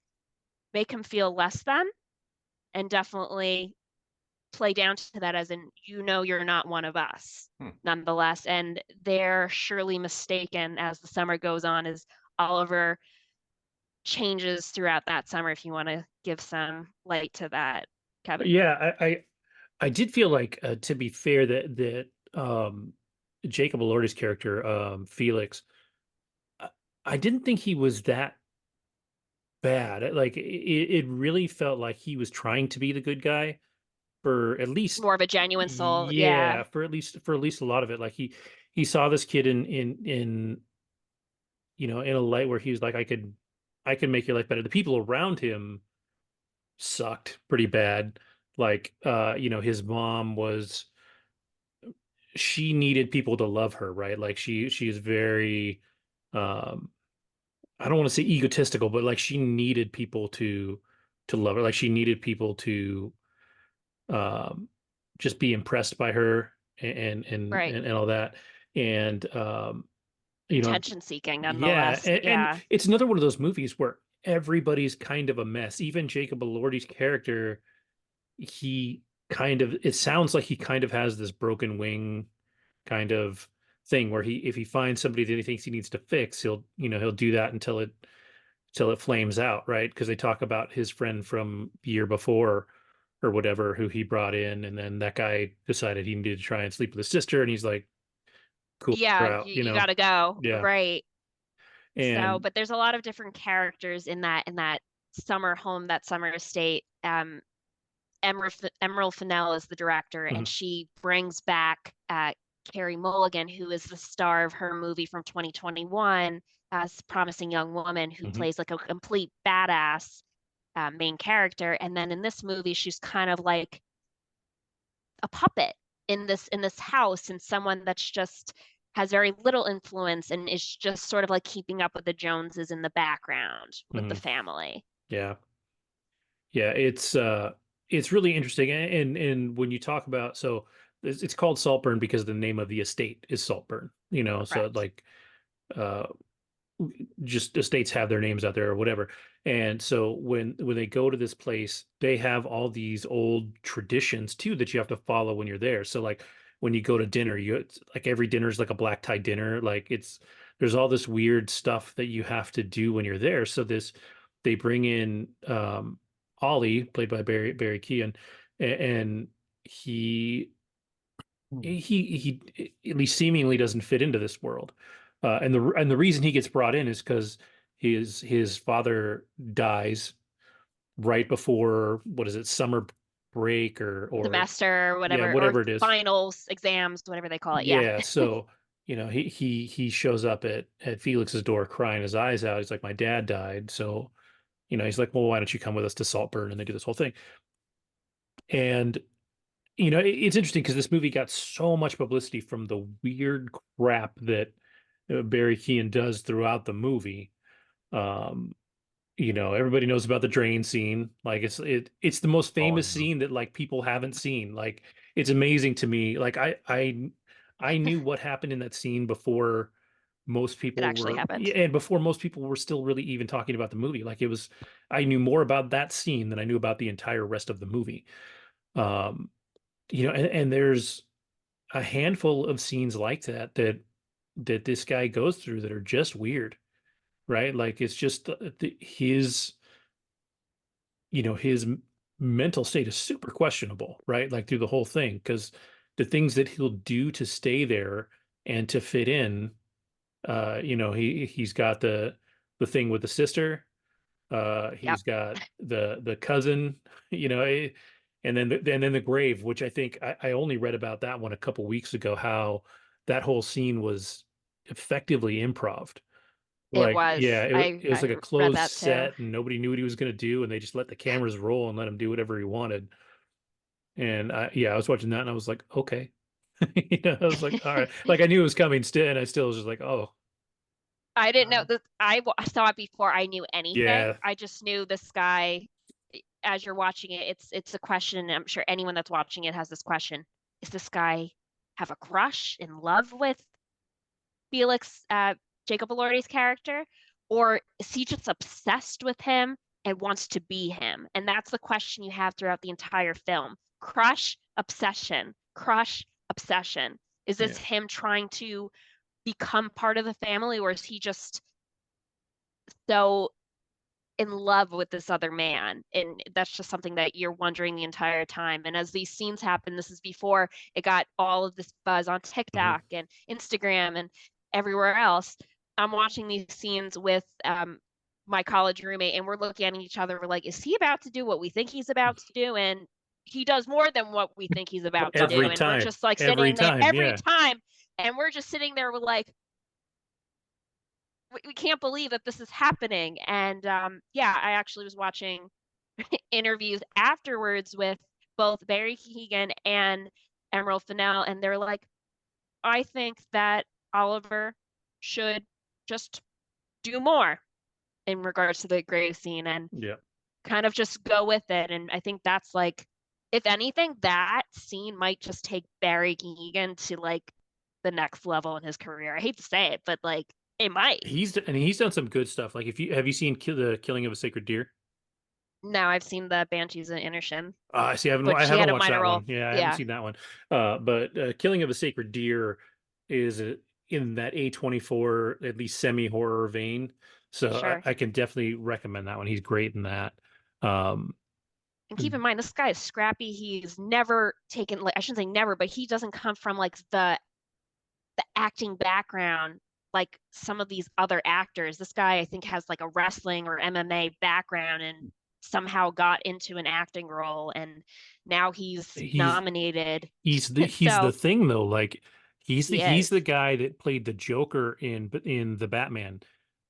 make him feel less than, and definitely play down to that as in, you're not one of us, hmm. nonetheless. And they're surely mistaken as the summer goes on, as Oliver changes throughout that summer. If you want to give some light to that, Kevin. Yeah, I did feel like, to be fair, Jacob Elordi's character, Felix, I, I didn't think he was that bad. Like it really felt like he was trying to be the good guy for at least, More of a genuine soul. Yeah. yeah, for at least a lot of it. Like he saw this kid in a light where he was like, I could make your life better. The people around him sucked pretty bad. Like, his mom was, she needed people to love her, right? Like she is very, um I don't want to say egotistical, but like she needed people to love her. Like she needed people to, um just be impressed by her Right. and all that. And you know, Attention seeking, yeah, nonetheless. and Yeah. it's another one of those movies where everybody's kind of a mess. Even Jacob Elordi's character, he kind of, it sounds like he kind of has this broken wing kind of thing where if he finds somebody that he thinks he needs to fix, he'll do that until it flames out, right? Because they talk about his friend from the year before or whatever who he brought in, and then that guy decided he needed to try and sleep with his sister, and he's like, "Cool, Yeah, we're out," you gotta go. Yeah, Right. So, and but there's a lot of different characters in that summer home, that summer estate. Emerald Fennell is the director, and mhm, she brings back Carey Mulligan, who is the star of her movie from 2021 as Promising Young Woman, who mhm. plays like a complete badass main character. And then in this movie, she's kind of like a puppet in this house, and someone that's just has very little influence and is just sort of like keeping up with the Joneses in the background with the Mhm. family. Yeah, yeah, it's really interesting. And when you talk about, so it's called Saltburn because the name of the estate is Saltburn, so Correct. like, uh just estates have their names out there or whatever. And so when they go to this place, they have all these old traditions too that you have to follow when you're there. So like when you go to dinner, it's like every dinner is like a black tie dinner. Like there's all this weird stuff that you have to do when you're there. So they bring in, Ollie, played by Barry Keoghan, and he Hmm. he at least seemingly doesn't fit into this world. And the reason he gets brought in is because his father dies right before, what is it, summer break, or Semester, yeah, whatever, or whatever it is. finals, exams, whatever they call it. Yeah. Yeah, so he shows up at Felix's door crying his eyes out. He's like, my dad died. So he's like, well, why don't you come with us to Saltburn? And they do this whole thing. And it's interesting because this movie got so much publicity from the weird crap that Barry Keoghan does throughout the movie. Um, everybody knows about the drain scene. Like it's the most Oh, famous yeah. scene that like people haven't seen. Like it's amazing to me. Like I knew what happened in that scene before most It people actually were, yeah, happened. and before most people were still really even talking about the movie. Like I knew more about that scene than I knew about the entire rest of the movie. Um, and there's a handful of scenes like that this guy goes through that are just weird, right? Like it's just his mental state is super questionable, right? Like through the whole thing, because the things that he'll do to stay there and to fit in, he's got the thing with the sister, Yep. he's got the cousin, you know, eh, and then the grave, which I think I only read about that one a couple weeks ago, how that whole scene was effectively improv. It Like, yeah, was. it was like a I read closed that too. set and nobody knew what he was going to do, and they just let the cameras roll and let him do whatever he wanted. And I was watching that and I was like, okay, I was like, all right, like I knew it was coming still, and I still was just like, oh, I didn't know uh, that. Saw it before I knew anything. yeah, I just knew this guy. As you're watching it, it's a question. I'm sure anyone that's watching it has this question: Is this guy have a crush, in love with Felix, Jacob Elordi's character, or is he just obsessed with him and wants to be him? And that's the question you have throughout the entire film. Crush, obsession, crush, obsession. Is this yeah, him trying to become part of the family, or is he just so in love with this other man? And that's just something that you're wondering the entire time. And as these scenes happen, this is before it got all of this buzz on mhm. TikTok and Instagram and everywhere else. I'm watching these scenes with my college roommate, and we're looking at each other. We're like, is he about to do what we think he's about to do? And he does more than what we think he's about to do. And we're just like Every sitting there time, every yeah. time. And we're just sitting there with like, we can't believe that this is happening. And yeah, I actually was watching interviews afterwards with both Barry Keoghan and Emerald Fennell, and they're like, I think that Oliver should just do more in regards to the grave scene and Yeah. kind of just go with it. And I think that's like, if anything, that scene might just take Barry Keoghan to like the next level in his career. I hate to say it, but like it might. He's done some good stuff. Like if you have you seen the Killing of a Sacred Deer? Now I've seen the Banshees of Inisherin, See, but I she haven't had a watched minor that role. one. Yeah, I haven't Yeah, seen that one. But Killing of a Sacred Deer is in that A24 at least semi horror vein. So sure. I can definitely recommend that one. He's great in that. Um, And keep in mind, this guy is scrappy. He's never taken, like, I shouldn't say never, but he doesn't come from like the acting background like some of these other actors. This guy, I think, has like a wrestling or MMA background and somehow got into an acting role, and now he's he's nominated. he's the So thing though. Like he he's the is. guy that played the Joker in the Batman,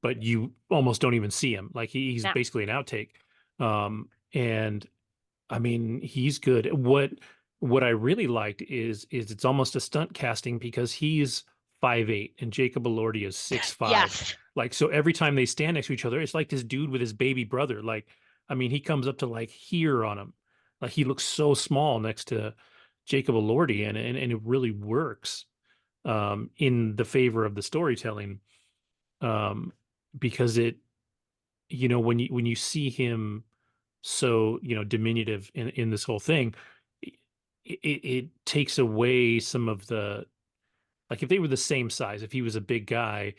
but you almost don't even see him. Like he's Now, basically an outtake. And I mean, he's good. What I really liked is it's almost a stunt casting because he's 5'8" and Jacob Elordi is 6'5". yes. Like so every time they stand next to each other, it's like this dude with his baby brother. Like, I mean, he comes up to like here on him. Like he looks so small next to Jacob Elordi, and it really works in the favor of the storytelling. Um, because when you see him so diminutive in this whole thing, it takes away some of the, like if they were the same size, if he was a big guy,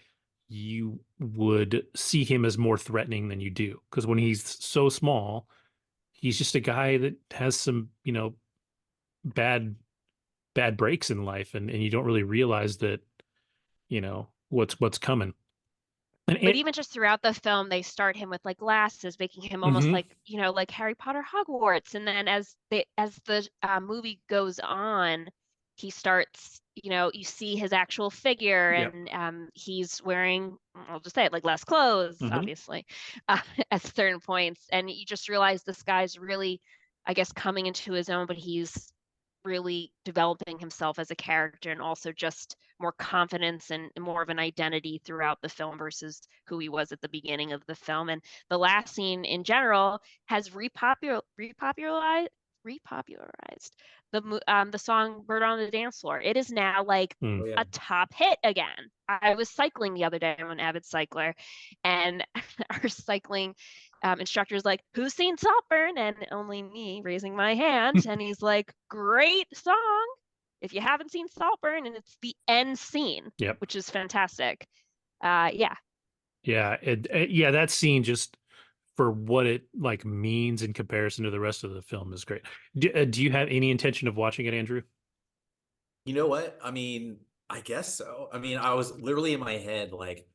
you would see him as more threatening than you do, because when he's so small, he's just a guy that has some bad bad breaks in life, and you don't really realize that what's coming. But And even just throughout the film, they start him with like glasses, making him almost mhm, like, like Harry Potter Hogwarts. And then as the movie goes on, he starts, you see his actual figure, yeah, and he's wearing, I'll just say it, like less clothes, mhm. obviously, at certain points. And you just realize this guy's really, I guess, coming into his own, but he's really developing himself as a character and also just more confidence and more of an identity throughout the film versus who he was at the beginning of the film. And the last scene in general has repopularized the song "Bird on the Dance Floor." It is now like Hmm. Oh yeah. a top hit again. I was cycling the other day. I'm an avid cycler, and our cycling instructor's like, "Who's seen Saltburn?" And only me raising my hand. And he's like, "Great song if you haven't seen Saltburn." And it's the end scene, Yep. which is fantastic. Yeah, Yeah. Yeah. That scene just for what it like means in comparison to the rest of the film is great. Do you have any intention of watching it, Andrew? You know what? I mean, I guess so. I mean, I was literally in my head like,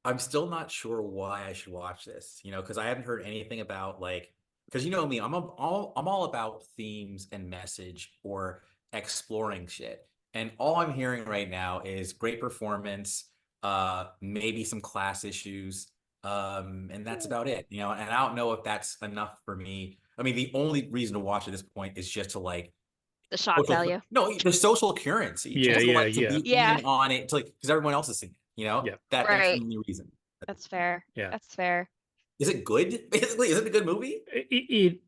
I'm still not sure why I should watch this, because I haven't heard anything about like, because you know me, I'm all about themes and message or exploring shit. And all I'm hearing right now is great performance, maybe some class issues, and that's about it, and I don't know if that's enough for me. I mean, the only reason to watch at this point is just to like the shock value. no, the social currency, Yeah. just to Yeah. like to Yeah. be Yeah, in on it, to like because everyone else is singing, Yeah. that's the right. only reason. That's fair. Yeah. That's fair. Is it good? Basically, is it a good movie?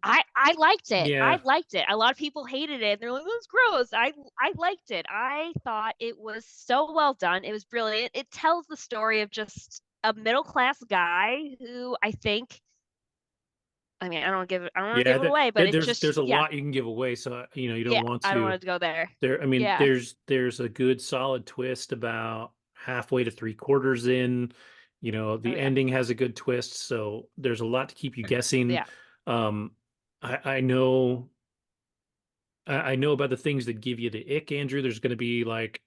I liked it. Yeah. I liked it. A lot of people hated it. They're like, "That's gross." I liked it. I thought it was so well done. It was brilliant. It tells the story of just a middle class guy who I think. I mean, I don't want to Yeah. give it away, but it There's just, a yeah, lot you can give away, so you don't yeah. want I don't to. want to go there. I mean, Yeah. there's a good solid twist about halfway to three quarters in. Oh The yeah. ending has a good twist, so there's a lot to keep you guessing. Yeah. Um, I know I know about the things that give you the ick, Andrew. There's going to be like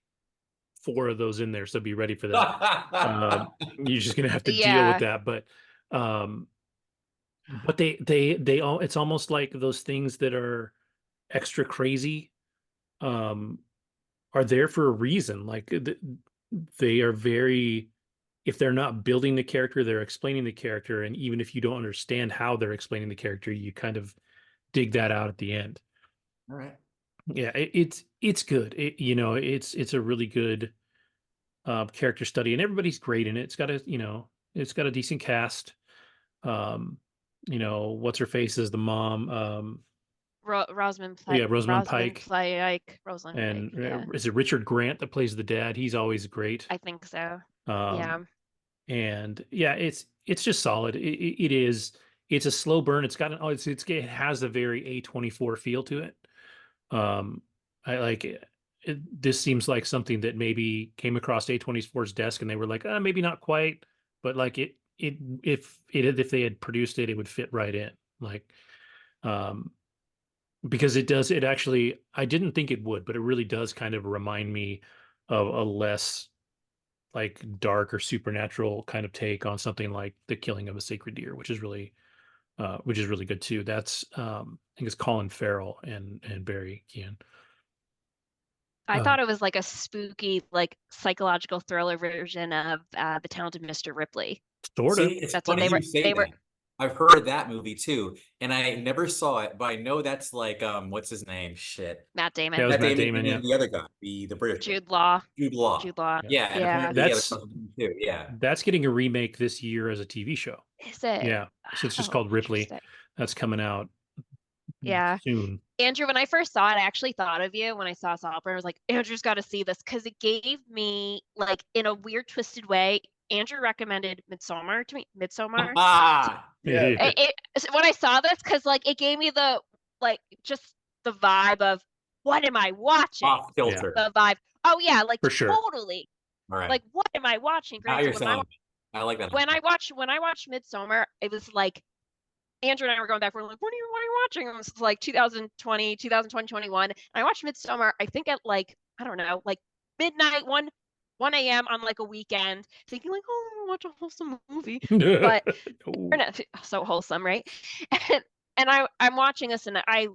four of those in there, so be ready for that. You're just going to have to deal with Yeah. that, um, but they all it's almost like those things that are extra crazy. Um, are there for a reason. Like they are very, if they're not building the character, they're explaining the character, and even if you don't understand how they're explaining the character, you kind of dig that out at the end. All right. Yeah, it's good. It's a really good character study, and everybody's great in it. It's got a decent cast. Um, what's her face is the mom. Yeah, Rosamund Pike. Rosalind Pike. And Yeah, is it Richard Grant that plays the dad? He's always great. I think so. Um, Yeah. and yeah, it's just solid. It is. It's a slow burn. It's got an. Oh, it has a very A24 feel to it. Um, I like it. This seems like something that maybe came across A24's desk, and they were like, maybe not quite, but like if they had produced it, it would fit right in. Like, um, because it actually, I didn't think it would, but it really does kind of remind me of a less like dark or supernatural kind of take on something like the killing of a sacred deer, which is really good too. That's I think it's Colin Farrell and Barry Keoghan. I Um, thought it was like a spooky, like psychological thriller version of The Talented Mr. Ripley. sort See, of. it's That's what funny you say they were that. I've heard of that movie too, and I never saw it, but I know that's like what's his name? Shit. Matt That Damon, was Matt Matt Damon Damon. and Yeah, then the other guy, the British guy, Jude Law, Jude Law. Jude Law. yeah. Yeah, and Yeah. apparently he had a That's cousin too. Yeah. that's getting a remake this year as a TV show. Is it? Yeah, so it's just Oh, called Ripley. interesting. That's coming out Yeah. soon. Andrew, when I first saw it, I actually thought of you when I saw Saltburn. I was like, Andrew's got to see this because it gave me, like, in a weird, twisted way. Andrew recommended Midsummer to me. Midsummer. Ah, yeah. When I saw this, because like it gave me the like just the vibe of what am I watching? Off Yeah, kilter. The vibe. Oh yeah, like for sure. totally. All right. Like what am I watching? Now Granted, you're selling me. I like that. when I watched Midsummer, it was like Andrew and I were going back. We're like, what are you watching? It was like 2020, 2020, 21. And I watched Midsummer, I think at like, I don't know, like midnight, 1 a.m. on like a weekend, thinking like, oh, I'm gonna watch a wholesome movie. But or Oh, not so wholesome, right? And I'm watching this and I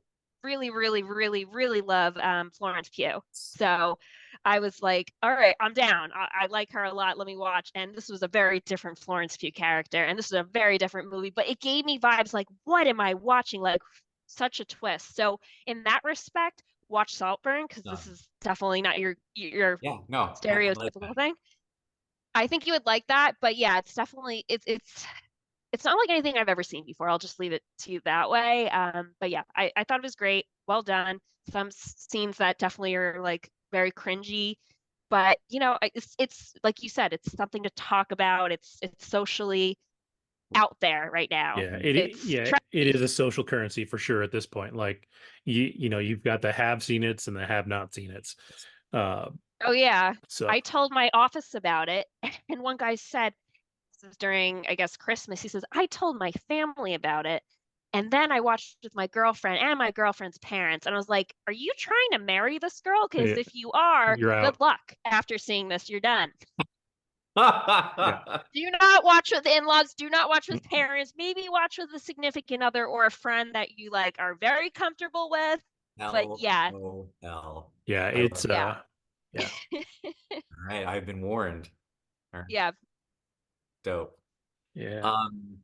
really, really, really, really love Florence Pugh. So I was like, all right, I'm down. I like her a lot. Let me watch. And this was a very different Florence Pugh character, and this was a very different movie. But it gave me vibes like, what am I watching? Like such a twist. So in that respect, watch Saltburn because No. this is definitely not your Yeah, no, I like stereotypical that. thing. I think you would like that, but yeah, it's definitely it's not like anything I've ever seen before. I'll just leave it to you that way. But yeah, I thought it was great. Well done. Some scenes that definitely are like very cringy, but it's like you said, it's something to talk about. It's socially out there right now. Yeah, It's it trendy. is a social currency for sure at this point. Like you've got the have seen it's and the have not seen it's. Uh, Oh yeah. so I told my office about it, and one guy said, this was during, I guess, Christmas. He says, I told my family about it. And then I watched with my girlfriend and my girlfriend's parents. And I was like, are you trying to marry this girl? Because yeah, if you are, you're good out. luck. After seeing this, you're done. Yeah. Do not watch with in-laws. Do not watch with parents. Maybe watch with a significant other or a friend that you like are very comfortable with. But yeah, LOL. Yeah, I love it's it. yeah, yeah. All right, I've been warned. All right, yeah. dope. Yeah. Um,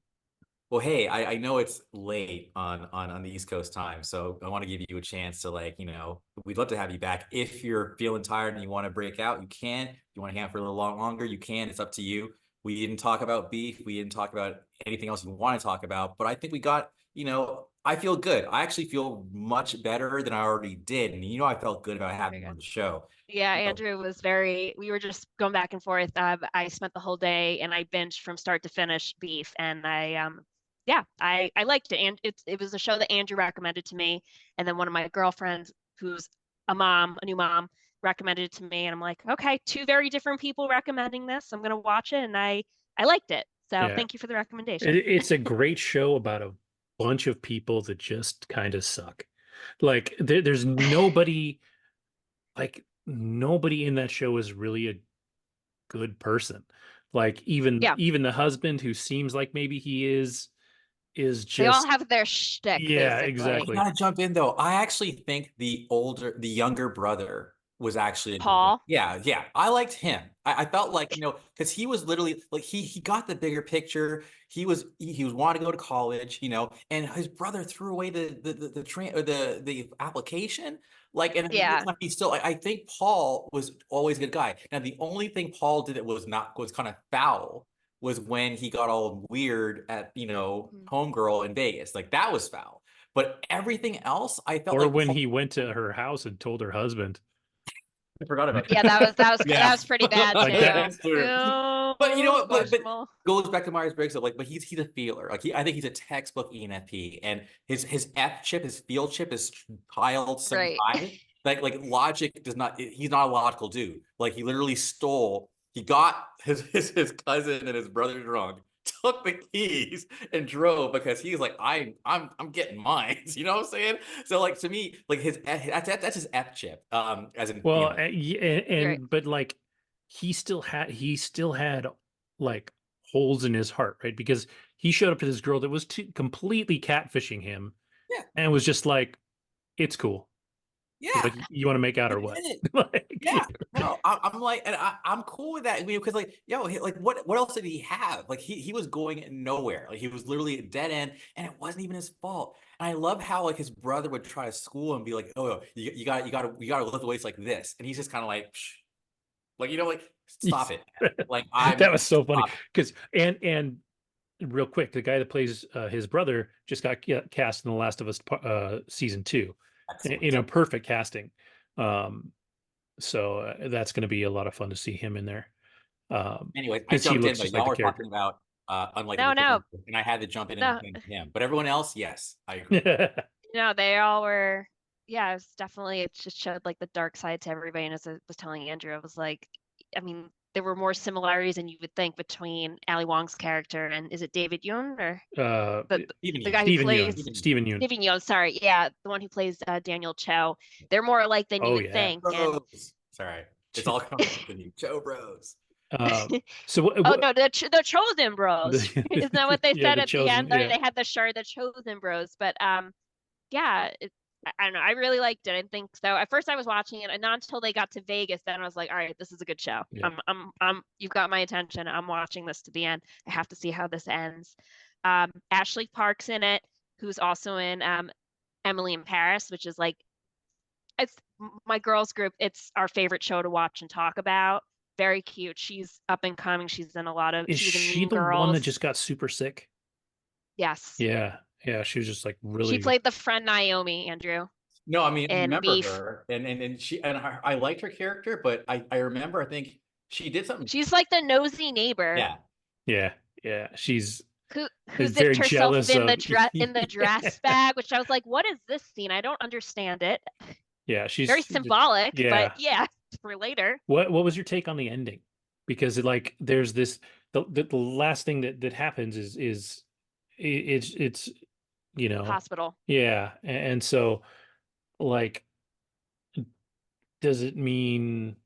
well, hey, I know it's late on the East Coast time, so I want to give you a chance to we'd love to have you back. If you're feeling tired and you want to break out, you can. If you want to hang out for a little longer, you can. It's up to you. We didn't talk about beef. We didn't talk about anything else you want to talk about, but I think we got, I feel good. I actually feel much better than I already did. And I felt good about having Very you on good. the show. Yeah, So, Andrew was we were just going back and forth. I spent the whole day and I binged from start to finish beef. And yeah, I liked it. And it was a show that Andrew recommended to me. And then one of my girlfriends, who's a new mom, recommended it to me. And I'm like, okay, two very different people recommending this. I'm going to watch it. And I liked it. So Yeah. thank you for the recommendation. It's a great show about a bunch of people that just kind of suck. Like there's nobody in that show is really a good person. Like Yeah, even the husband who seems like maybe he is they all just have their shtick, yeah, I basically. exactly. gotta jump in though. I actually think the younger brother was actually a good one. Paul, Yeah, yeah. I liked him. I felt like, because he was literally like he got the bigger picture. He was wanting to go to college, and his brother threw away the train or the application. Like, and the yeah, reason he still, I think Paul was always a good guy. Now, the only thing Paul did that was kind of foul was when he got all weird at, Mhm. homegirl in Vegas. Like that was foul. But everything else, I felt Or like when Paul, he went to her house and told her husband. I forgot about Yeah, that. that Yeah, was pretty bad Like that too. that's true. But you know Ew, what? But questionable. goes back to Myers-Briggs. Like, but he's a feeler. Like I think he's a textbook ENFP, and his F chip, his field chip is tiled so Right. high. Like logic does not. He's not a logical dude. Like he literally stole. He got his cousin and his brother drunk, took the keys and drove because he's like, I'm getting mines. You know what I'm saying? So like to me, like that's his F chip. As in, well, Right. but like he still had like holes in his heart, right? Because he showed up to this girl that was completely catfishing him yeah, and was just like, it's cool. yeah. Like you want to make out He or did what? it. Yeah, Like no, I'm like, and I'm cool with that because like, like what else did he have? Like he was going nowhere. Like he was literally a dead end, and it wasn't even his fault. And I love how like his brother would try to school and be like, oh, you got to lift weights like this, and he's just kind of like, psh. Like like stop it, man. Like that was so funny stop it. because and real quick, the guy that plays his brother just got cast in The Last of Us season 2. Excellent. You know, perfect casting. Um, so that's going to be a lot of fun to see him in there. Anyways, I Because he jumped in, looks but just like y'all the were talking character. about No, unlikable no, characters, and I had to jump in and no, defend him. But everyone else, yes, I agree. no, they all were, yeah, it just showed like the dark side to everybody. And as I was telling Andrew, I was like, I mean, there were more similarities than you would think between Ali Wong's character and is it David Yoon or uh, the Even the you, guy who Stephen plays Yoon. even you. Stephen Yoon. Stephen Yeun, sorry, yeah, the one who plays Daniel Cho. They're more alike than you Oh would yeah. think. And Bros. Sorry, it's all coming back to you, Joe Bros. So oh no, the Chosen Bros. Isn't that the what they yeah, said the at the chosen, end? Or yeah. they had the shirt, the Chosen Bros. But yeah, I don't know. I really liked it. I think so. At first, I was watching it, and not until they got to Vegas, then I was like, "All right, this is a good show. Yeah. You've got my attention. I'm watching this to the end. I have to see how this ends." Ashley Park's in it, who's also in Emily in Paris, which is like it's my girls group. It's our favorite show to watch and talk about. Very cute. She's up and coming. She's in a lot of. Is She was in she Mean the one that Girls. just got super sick? Yes, Yeah. Yeah. She was just like she really. played the friend Naomi, Andrew, No, I mean, I in remember Beef. her, I liked her character, but I remember, I think she did something. She's like the nosy neighbor Yeah. Yeah. Yeah. She's who is zipped very herself jealous in the of. dress bag, which I was like, what is this scene? I don't understand it. Yeah. Very She's, symbolic, but yeah. yeah, for later. What was your take on the ending? Because like there's this the last thing that happens is it's you know Hospital. yeah and so like does it mean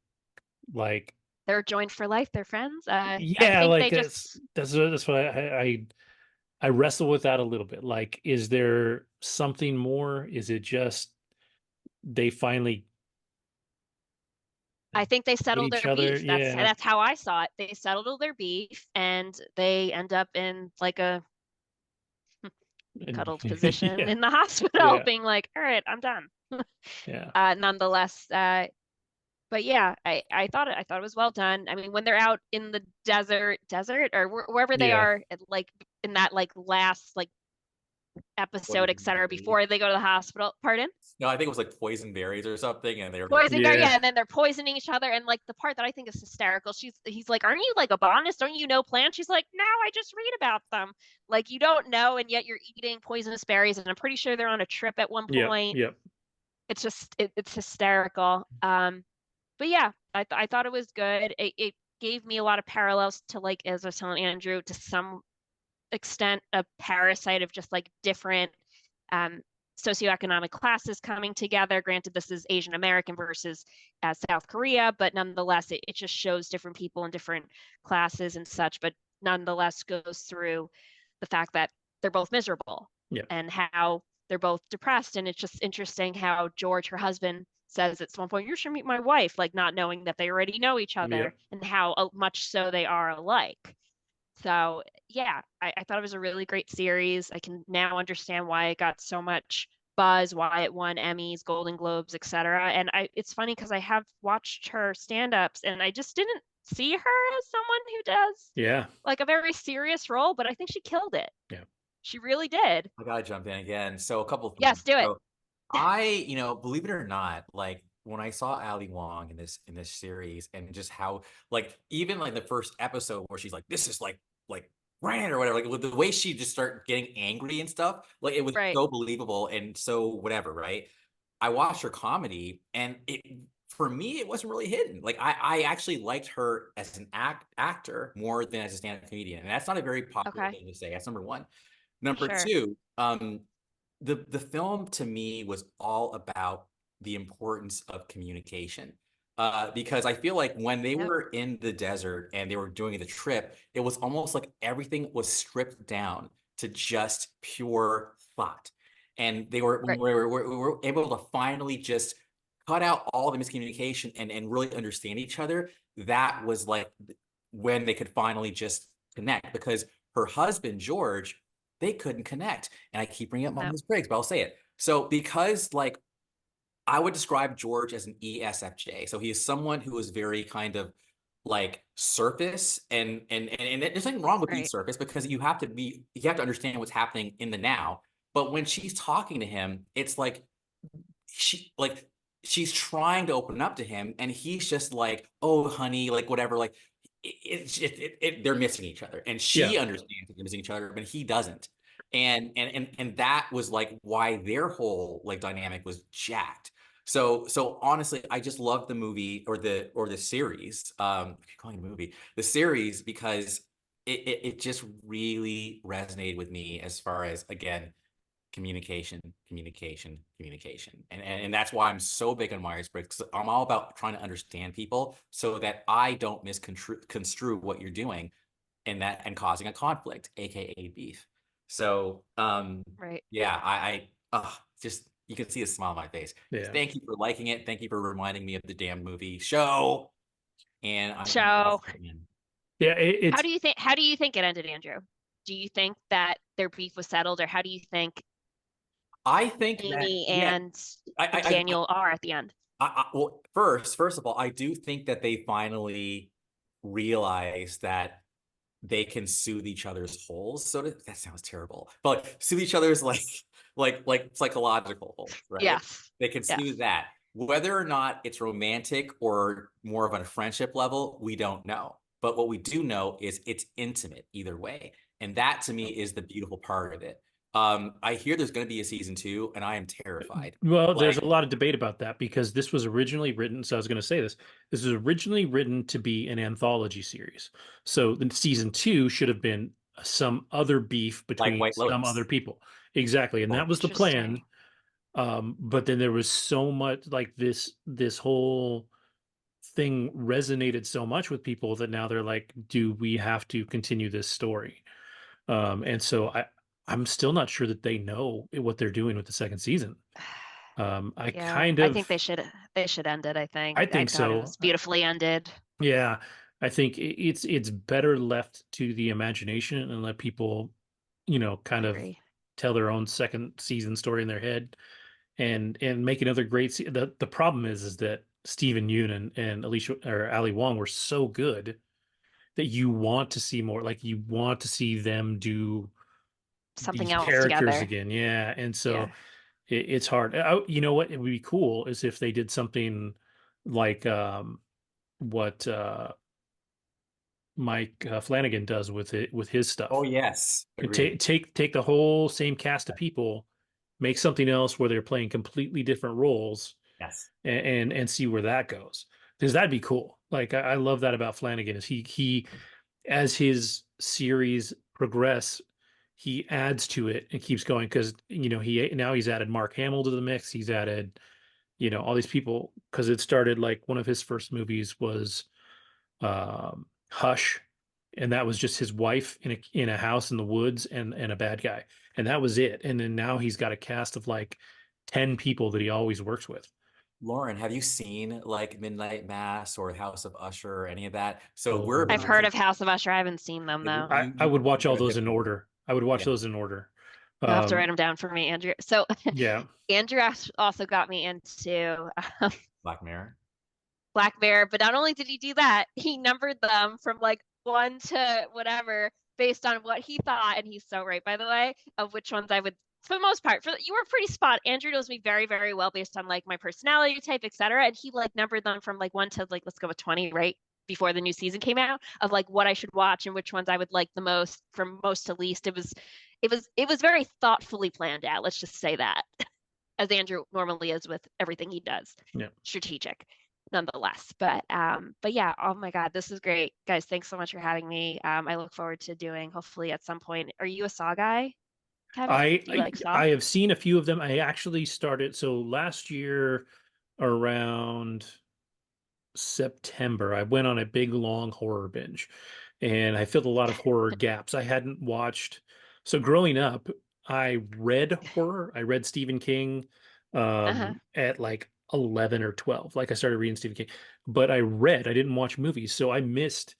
like They're joined for life. They're friends. I yeah think like they just. that's what I wrestle with that a little bit like is there something more is it just they finally I think they hate settled each their other beef. yeah That's how I saw it. They settled their beef, and they end up in like a and cuddled position yeah in the hospital, yeah being like, "All right, I'm done." yeah Nonetheless, but yeah, I thought it was well done. I mean, when they're out in the desert or wherever they yeah are, like in that like last like episode, Poison etc., berries. before they go to the hospital. Pardon? No, I think it was like poison berries or something, and they were Poison there, yeah yeah, and then they're poisoning each other. And like the part that I think is hysterical, he's like, "Aren't you like a botanist? Don't you know plants?" She's like, "No, I just read about them." Like you don't know, and yet you're eating poisonous berries, and I'm pretty sure they're on a trip at one yep point. yep It's just it's hysterical. But yeah, I thought it was good. It gave me a lot of parallels to like as I was telling Andrew, to some extent, a parasite of just like different um, socioeconomic classes coming together. Granted, this is Asian American versus South Korea, but nonetheless, it just shows different people in different classes and such, but nonetheless goes through the fact that they're both miserable yep and how they're both depressed. And it's just interesting how George, her husband, says at some point, "You should meet my wife," like not knowing that they already know each other yep and how much so they are alike. So yeah, I thought it was a really great series. I can now understand why it got so much buzz, why it won Emmys, Golden Globes, etc. And it's funny because I have watched her stand-ups and I just didn't see her as someone who does yeah like a very serious role, but I think she killed it. yeah She really did. I gotta jump in again. So a couple of things. Yes, do it. So believe it or not, like when I saw Ali Wong in this series and just how like even like the first episode where she's like, this is like Rand or whatever, like with the way she just started getting angry and stuff, like it was Right. so believable and so whatever, right? I watched her comedy and it for me it wasn't really hidden. Like I actually liked her as an actor more than as a stand-up comedian. And that's not a very popular Okay. thing to say. That's number one. Number Sure. two, the film to me was all about the importance of communication. Because I feel like when they Yep. were in the desert and they were doing the trip, it was almost like everything was stripped down to just pure thought. And they were, Right. we were able to finally just cut out all the miscommunication and really understand each other. That was like when they could finally just connect because her husband, George, they couldn't connect. And I keep bringing up Yep. Myers-Briggs, but I'll say it. So because like I would describe George as an ESFJ. So he is someone who is very kind of like surface and there's nothing wrong with being Right. surface because you have to understand what's happening in the now. But when she's talking to him, it's like she's trying to open up to him and he's just like, oh honey, like whatever, like they're missing each other and yeah she understands that they're missing each other but he doesn't and that was like why their whole like dynamic was jacked. So honestly I just love the movie or the series, if you're calling it a movie, the series, because it just really resonated with me as far as again communication, communication, communication. And that's why I'm so big on Myers-Briggs. I'm all about trying to understand people so that I don't misconstrue what you're doing and causing a conflict, aka beef. So Right. yeah, just you can see a smile on my face. yeah Thank you for liking it. Thank you for reminding me of the damn movie show. And I'm gonna watch So it again. yeah how do you think it ended, Andrew? Do you think that their beef was settled, or how do you think I think that, Amy yeah, and I, Daniel are at the end. well, first of all, I do think that they finally realize that they can soothe each other's holes. That sounds terrible, but like, soothe each other's like psychological holes, right? Yes. They can Yes. soothe that. Whether or not it's romantic or more of a friendship level, we don't know. But what we do know is it's intimate either way. And that to me is the beautiful part of it. I hear there's going to be a season two, and I am terrified. Well, there's a Like, lot of debate about that because this was originally written. So I was going to say this. This was originally written to be an anthology series. So the season two should have been some other beef between White some other Lotus. people. Exactly. And that was the Interesting. plan. But then there was so much like this whole thing resonated so much with people that now they're like, do we have to continue this story? And so I'm still not sure that they know what they're doing with the second season. I Yeah, kind I think of they should end it, I I think. I think thought it so. was beautifully ended. Yeah, I think it's better left to the imagination and let people, kind of Agree. tell their own second season story in their head and make another great the problem is that Stephen Yoon and Alicia or Ali Wong were so good that you want to see more. Like you want to see them do Something these else characters together. again. Yeah, and so Yeah. it's hard. You know what? It would be cool is if they did something like what Mike Flanagan does with it with his Oh stuff. yes, And agreed. take the whole same cast of people, make something else where they're playing completely different roles, Yes. and see where that goes. Because that'd be cool. Like I love that about Flanagan is he as his series progress, he adds to it and keeps going because he's added Mark Hamill to the mix. He's added all these people because it started like one of his first movies was Hush, and that was just his wife in a house in the woods and a bad guy, and that was it. And then now he's got a cast of like 10 people that he always works with. Lauren, have you seen like Midnight Mass or House of Usher or any of that? So we're I've about heard Oh, to of House of Usher. I haven't seen them though. I would watch you're all gonna those hit in them. order. I would watch Yeah. those in order. You'll have to write Um, them down for me, Andrew. So yeah. Andrew also got me into Black Mirror. Black Mirror, but not only did he do that, he numbered them from like one to whatever based on what he thought, and he's so right, by the way, of which ones I would, for the most part, you were pretty spot. Andrew knows me very, very well based on like my personality type, etc. And he like numbered them from like one to like let's go with 20, right? Before the new season came out, of like what I should watch and which ones I would like the most from most to least. It was very thoughtfully planned out. Let's just say that, as Andrew normally is with everything he does, Yeah. strategic nonetheless. But yeah, oh my God, this is great. Guys, thanks so much for having me. I look forward to doing hopefully at some point. Are you a Saw guy, Kevin? I, Do you I like Saw? I have seen a few of them. I actually started so last year around September, I went on a big long horror binge and I filled a lot of horror gaps. I hadn't watched. So growing up, I read horror. I read Stephen King Uh-huh. at like 11 or 12. Like I started reading Stephen King, but I didn't watch movies. So I missed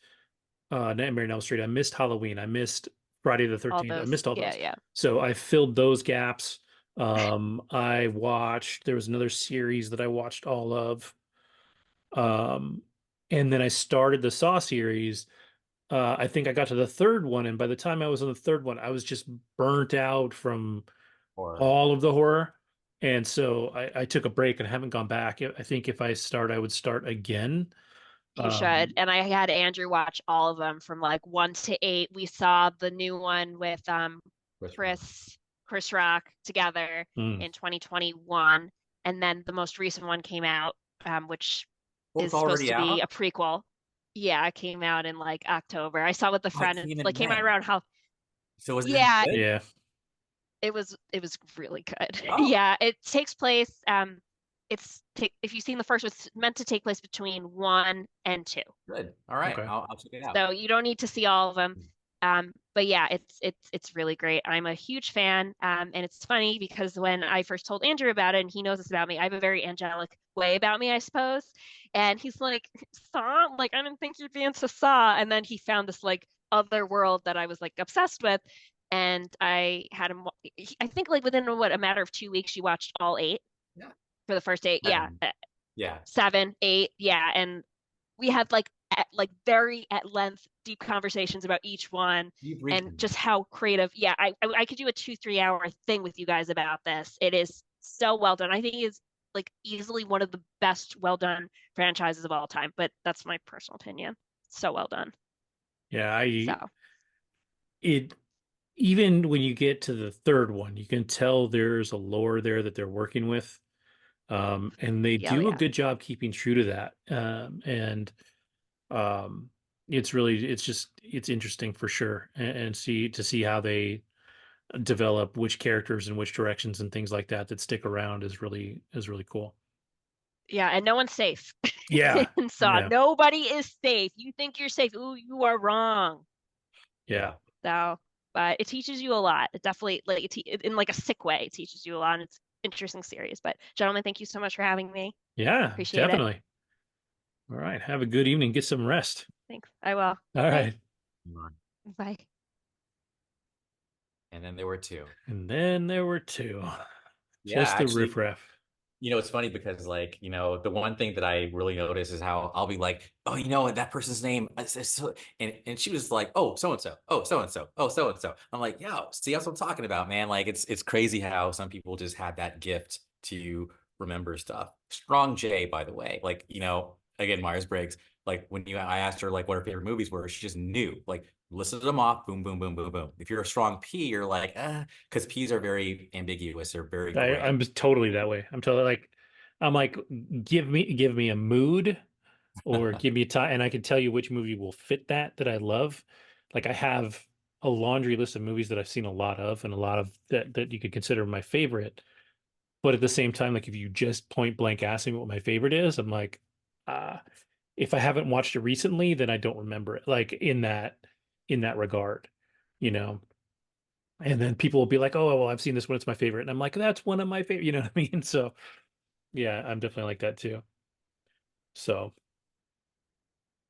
Nightmare on Elm Street. I missed Halloween. I missed Friday the All 13th. I those. missed all Yeah, those. yeah. So I filled those gaps. I watched, there was another series that I watched all of. Um, and then I started the Saw series. I think I got to the third one, and by the time I was on the third one, I was just burnt out from Or all of the horror. And so I took a break and haven't gone back. I think if I start, I would start again. You should. Um, And I had Andrew watch all of them from like one to eight. We saw the new one with Chris Rock. Chris Chris Rock together mm. in 2021. And then the most recent one came out, which Well, it's is supposed already to be out. a prequel. Yeah, it came out in like October. I saw with a I friend. can't It's even like came out when. around how, So was it yeah, good? Yeah. it was really good. Oh, Yeah, it takes place. If you've seen the first, it's meant to take place between one and two. good. All right, Okay. I'll check it out. So you don't need to see all of them. But yeah, it's really great. I'm a huge fan. And it's funny because when I first told Andrew about it, and he knows this about me, I have a very angelic way about me, I suppose. And he's like, Saw? Like, I didn't think you'd be into Saw. And then he found this like other world that I was like obsessed with. and I had him. I think like within a matter of 2 weeks, you watched all eight Yeah. for the first eight. Yeah, Seven. Yeah. seven, eight. Yeah, and we had like very at length, deep conversations about each one You and briefing. just how creative. Yeah, I could do a 2, 3 hour thing with you guys about this. It is so well done. I think it's like easily one of the best well done franchises of all time, but that's my personal opinion. So well done. Yeah, So it even when you get to the third one, you can tell there's a lore there that they're working with. And they yeah, do a yeah. good job keeping true to that. And it's really, it's interesting for sure. And see how they develop which characters and which directions and things like that that stick around is really cool. Yeah, and no one's safe Yeah. in Saw. Yeah. Nobody is safe. You think you're safe. Ooh, you are wrong. Yeah. So, but it teaches you a lot. It definitely like in like a sick way, it teaches you a lot. And it's interesting series. But gentlemen, thank you so much for having me. Yeah, Appreciate it. definitely. All right. Have a good evening. Get some rest. Thanks. I will. All Okay. right. Bye. And then there were two. And then there were two. Yeah, Just the actually, riffraff. it's funny because like, the one thing that I really notice is how I'll be like, oh, that person's name is so, and she was like, oh, so and so, oh, so and so, oh, so and so. I'm like, yo, see, that's what I'm talking about, man. Like it's crazy how some people just have that gift to remember stuff. Strong J, by the way, like, again, Myers-Briggs, like I asked her like what her favorite movies were, she just knew, like listed them off, boom, boom, boom, boom, boom. If you're a strong P, you're like, because P's are very ambiguous, they're very I'm gray. just totally that way. I'm like, give me a mood or give me a time, and I can tell you which movie will fit that I love. Like I have a laundry list of movies that I've seen a lot of, and a lot of that you could consider my favorite. But at the same time, like if you just point blank ask me what my favorite is, I'm like, uh, if I haven't watched it recently, then I don't remember it. Like in that regard, you know. And then people will be like, "Oh, well, I've seen this one; it's my favorite," and I'm like, "That's one of my favorite." You know what I mean? So yeah, I'm definitely like that too. So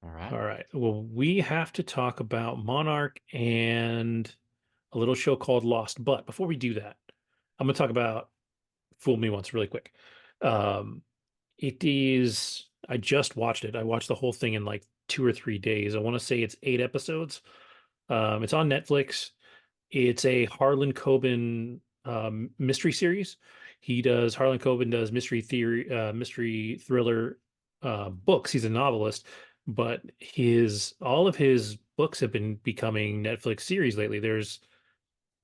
All right. all right, well, we have to talk about Monarch and a little show called Lost. But before we do that, I'm gonna talk about Fool Me Once really quick. Um, it is. I just watched it. I watched the whole thing in like 2 or 3 days. I want to say it's 8 episodes. It's on Netflix. It's a Harlen Coben mystery series. Harlen Coben does mystery theory, mystery thriller books. He's a novelist, but his all of his books have been becoming Netflix series lately. There's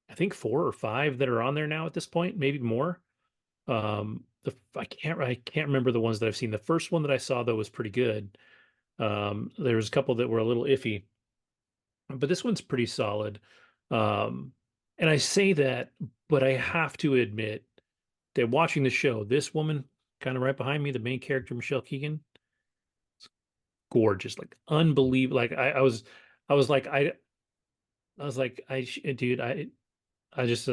I think 4 or 5 that are on there now at this point, maybe more. I can't remember the ones that I've seen. The first one that I saw though was pretty good. There was a couple that were a little iffy, but this one's pretty solid. Um, and I say that, but I have to admit that watching the show, this woman kind of right behind me, the main character, Michelle Keegan, gorgeous, like unbelievable. Like I was like, I was like, dude, I just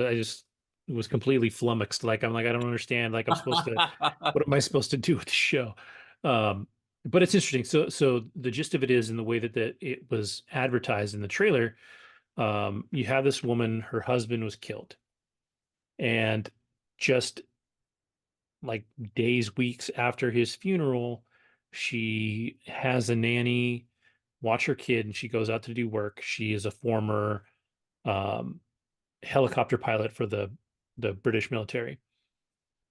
was completely flummoxed. Like, I'm like, I don't understand. Like, what am I supposed to do with the show? Um, but it's interesting. So the gist of it is in the way that it was advertised in the trailer. You have this woman, her husband was killed, and just like days, weeks after his funeral, she has a nanny watch her kid, and she goes out to do work. She is a former um, helicopter pilot for the British military,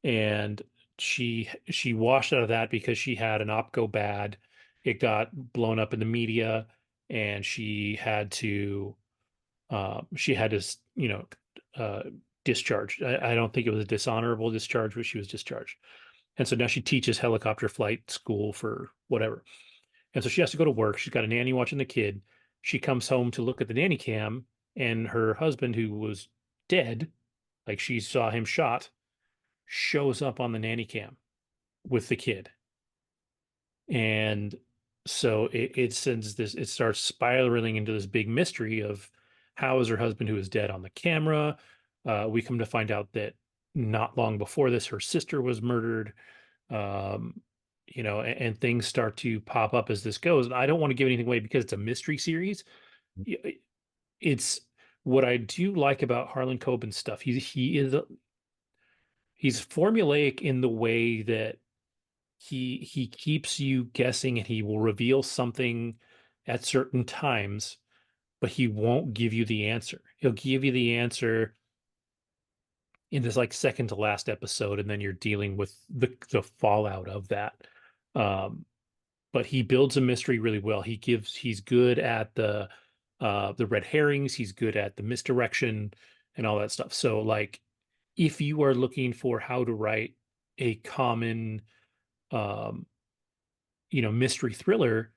and she washed out of that because she had an op go bad. It got blown up in the media, and she had to uh, discharge. I don't think it was a dishonorable discharge, but she was discharged. And so now she teaches helicopter flight school for whatever. And so she has to go to work. She's got a nanny watching the kid. She comes home to look at the nanny cam, and her husband, who was dead, like she saw him shot, shows up on the nanny cam with the kid. And so it starts spiraling into this big mystery of how is her husband, who is dead, on the camera. We come to find out that not long before this, her sister was murdered. Um, and things start to pop up as this goes. And I don't want to give anything away because it's a mystery series. It's what I do like about Harlan Coben stuff, he's formulaic in the way that he keeps you guessing, and he will reveal something at certain times, but he won't give you the answer. He'll give you the answer in this like second to last episode, and then you're dealing with the fallout of that. Um, but he builds a mystery really well. He's good at the red herrings, he's good at the misdirection and all that stuff. So like if you are looking for how to write a common um, mystery thriller,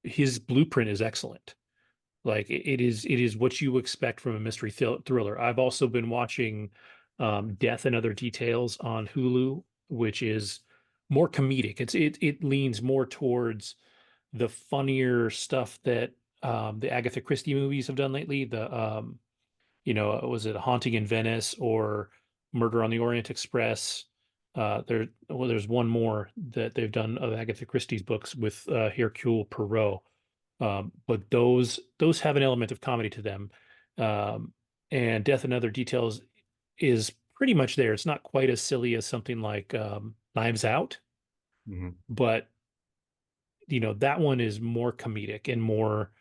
his blueprint is excellent. Like it is what you expect from a mystery thriller. I've also been watching Death and Other Details on Hulu, which is more comedic. It leans more towards the funnier stuff that the Agatha Christie movies have done lately. Was it Haunting in Venice or Murder on the Orient Express? There's one more that they've done of Agatha Christie's books with Hercule Poirot. But those have an element of comedy to them. Um, and Death and Other Details is pretty much there. It's not quite as silly as something like Knives Out, Mhm. but that one is more comedic and more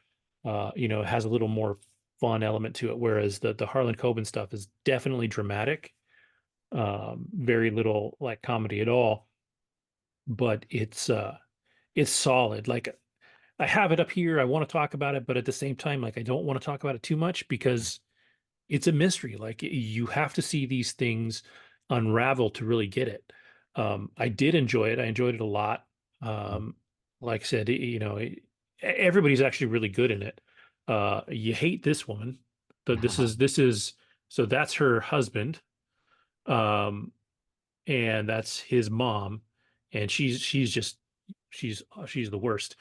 has a little more fun element to it. Whereas the Harlan Coben stuff is definitely dramatic, very little like comedy at all, but it's solid. Like I have it up here. I want to talk about it, but at the same time, like I don't want to talk about it too much because it's a mystery. Like you have to see these things unravel to really get it. I did enjoy it. I enjoyed it a lot. Um, like I said, everybody's actually really good in it. You hate this woman. This is so that's her husband. Um, and that's his mom, and she's the worst.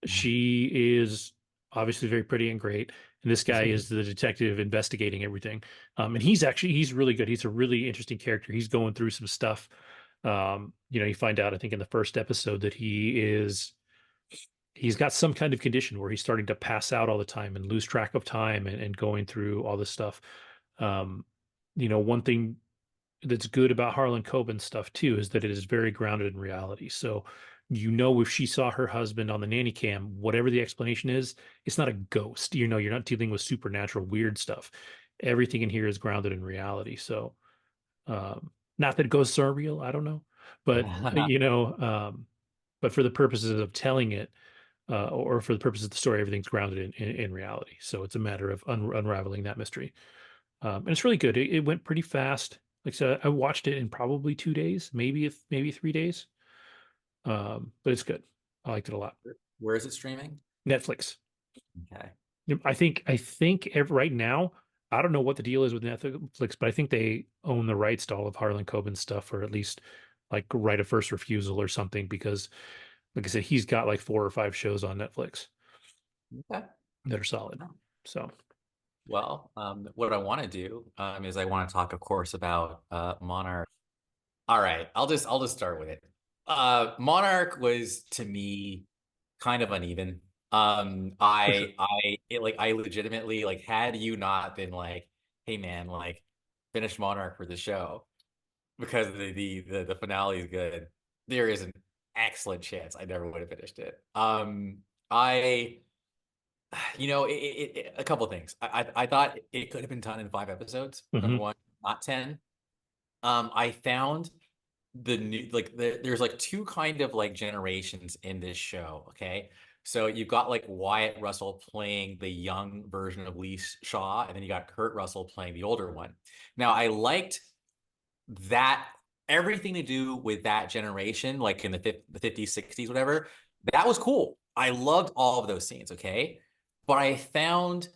She is obviously very pretty and great, and this guy is the detective investigating everything. And he's really good. He's a really interesting character. He's going through some stuff. You find out, I think, in the first episode that he's got some kind of condition where he's starting to pass out all the time and lose track of time and going through all this stuff. Um, one thing that's good about Harlan Coben stuff too is that it is very grounded in reality. So, if she saw her husband on the nanny cam, whatever the explanation is, it's not a ghost. You're not dealing with supernatural weird stuff. Everything in here is grounded in reality. So, not that ghosts are real, I don't know, but but for the purposes of telling it, or for the purposes of the story, everything's grounded in reality. So it's a matter of unraveling that mystery. And it's really good. It went pretty fast. Like I said, I watched it in probably 2 days, maybe 3 days. But it's good. I liked it a lot. Where is it streaming? Netflix. Okay. Yep, I think right now, I don't know what the deal is with Netflix, but I think they own the rights to all of Harlan Coben's stuff, or at least like right of first refusal or something, because like I said, he's got like 4 or 5 shows on Netflix Okay. that are solid. So Well, what I want to do is I want to talk, of course, about Monarch. All right, I'll just start with it. Monarch was to me kind of uneven. for sure. I legitimately like had you not been like, hey man, like finish Monarch for the show because the finale is good. There is an excellent chance I never would have finished it. I a couple of things. I thought it could have been done in 5 episodes. Number Hmm. one, not 10. I found there's like two kind of like generations in this show. Okay. So you've got like Wyatt Russell playing the young version of Lee Shaw, and then you got Kurt Russell playing the older one. Now, I liked that everything to do with that generation, like in the 50s, 60s, whatever, that was cool. I loved all of those scenes, okay? But I found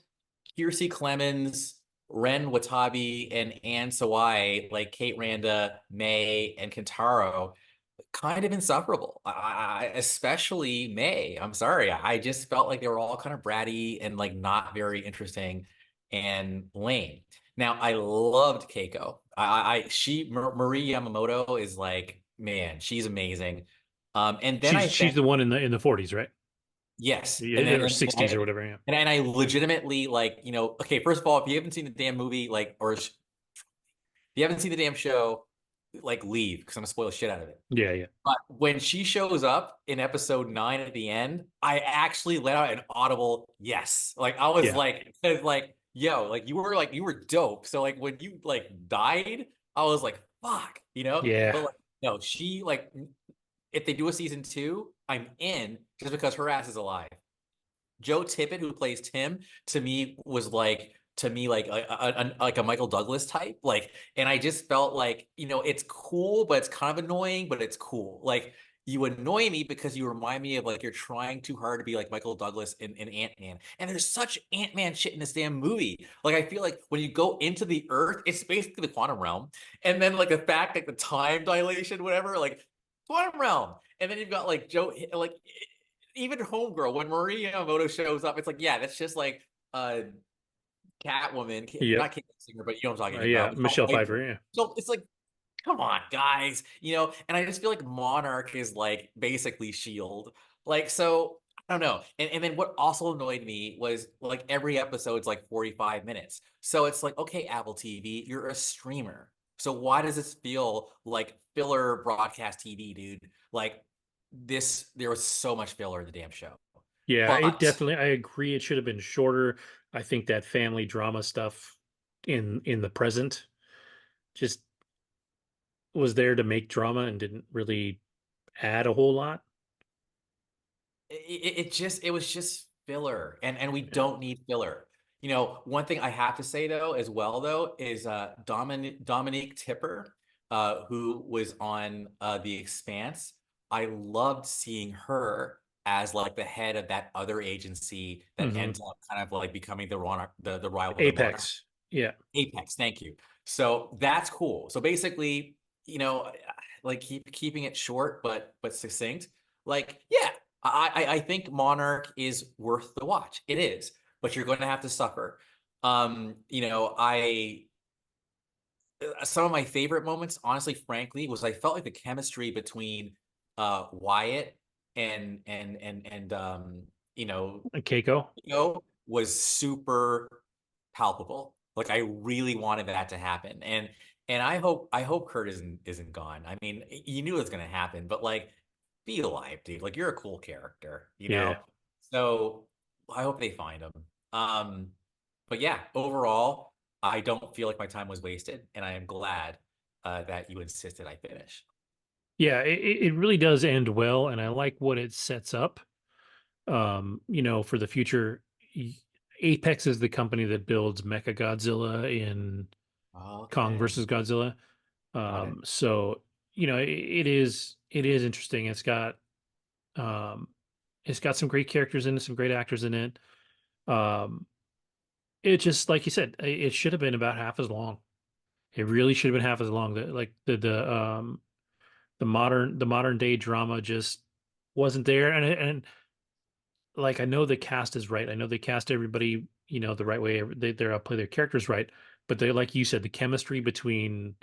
Kiersey Clemens, Ren Watabe, and Anne Sawai, like Kate Randa, May, and Kentaro, kind of insufferable. Especially May. I'm sorry. I just felt like they were all kind of bratty and like not very interesting and lame. Now, I loved Keiko. Marie Yamamoto is like, man, she's amazing. And then I She's found the one in the 40s, right? Yes. And Yeah, then or 60s or whatever. Yeah. and I legitimately like, okay, first of all, if you haven't seen the damn movie, like, or if you haven't seen the damn show, like leave because I'm gonna spoil the shit out of it. Yeah. Yeah. But when she shows up in episode 9 at the end, I actually let out an audible yes. Like I was Yeah. like, yo, like you were dope. So like when you like died, I was like, fuck, you know? Yeah. But like no, she like if they do a season 2, I'm in just because her ass is alive. Joe Tippett, who plays Tim, to me was like like like a Michael Douglas type. Like, and I just felt like, it's cool, but it's kind of annoying, but it's cool. Like you annoy me because you remind me of like you're trying too hard to be like Michael Douglas in Ant-Man. And there's such Ant-Man shit in this damn movie. Like I feel like when you go into the Earth, it's basically the quantum realm. And then like the fact like the time dilation, whatever, like quantum realm. And then you've got like Joe, like even Homegirl, when Maria Moto shows up, it's like, yeah, that's just like Catwoman, Yep. not Kate Singer, but you know what I'm talking Yeah. about. Michelle Pfeiffer. Yeah. So it's like, come on, guys, and I just feel like Monarch is like basically Shield. Like, so I don't know. And then what also annoyed me was like every episode's like 45 minutes. So it's like, okay, Apple TV, you're a streamer. So why does this feel like filler broadcast TV, dude? Like there was so much filler in the damn show. Yeah, it But definitely, I agree. It should have been shorter. I think that family drama stuff in the present just was there to make drama and didn't really add a whole lot. it was just filler, and we Yeah. don't need filler. One thing I have to say though, as well though, is Dominique Tipper, who was on The Expanse. I loved seeing her as like the head of that other agency that Hmm. ends up kind of like becoming the rival to Monarch. Apex. Yeah. Apex, thank you. So that's cool. So basically, you know, like keeping it short but succinct. Like, yeah, I think Monarch is worth the watch. It is, but you're going to have to suffer. I some of my favorite moments, honestly, frankly, was I felt like the chemistry between Wyatt and And Keiko. was super palpable. Like I really wanted that to happen. And I hope Kurt isn't gone. I mean, you knew it was gonna happen, but like be alive, dude. Like you're a cool character, you Yeah. know? So I hope they find him. But yeah, overall, I don't feel like my time was wasted, and I am glad that you insisted I finish. Yeah, it really does end well, and I like what it sets up. For the future. Apex is the company that builds Mecha Godzilla in Kong Okay, versus Godzilla. got it. So it is interesting. Um it's got some great characters in it, some great actors in it. Um it just like you said, it should have been about half as long. It really should have been half as long. The modern day drama just wasn't there, and like I know the cast is right. I know they cast everybody, the right way. They're play their characters right, but they, like you said, the chemistry between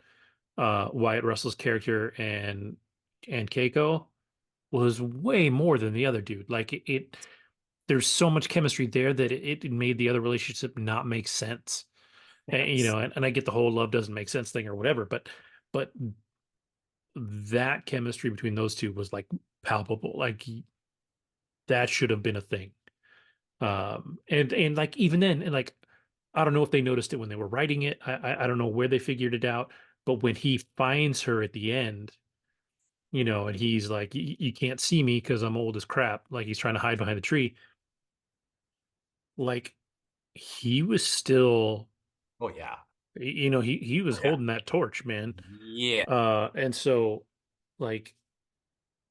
Wyatt Russell's character and Keiko was way more than the other dude. Like there's so much chemistry there that it made the other relationship not make sense. Yes. And I get the whole love doesn't make sense thing or whatever, but that chemistry between those two was like palpable. Like that should have been a thing. And like even then, and like I don't know if they noticed it when they were writing it. I don't know where they figured it out, but when he finds her at the end, and he's like, You can't see me because I'm old as crap." Like he's trying to hide behind the tree. Like he was still, Oh yeah. he was Oh yeah. holding that torch, man. Yeah. And so like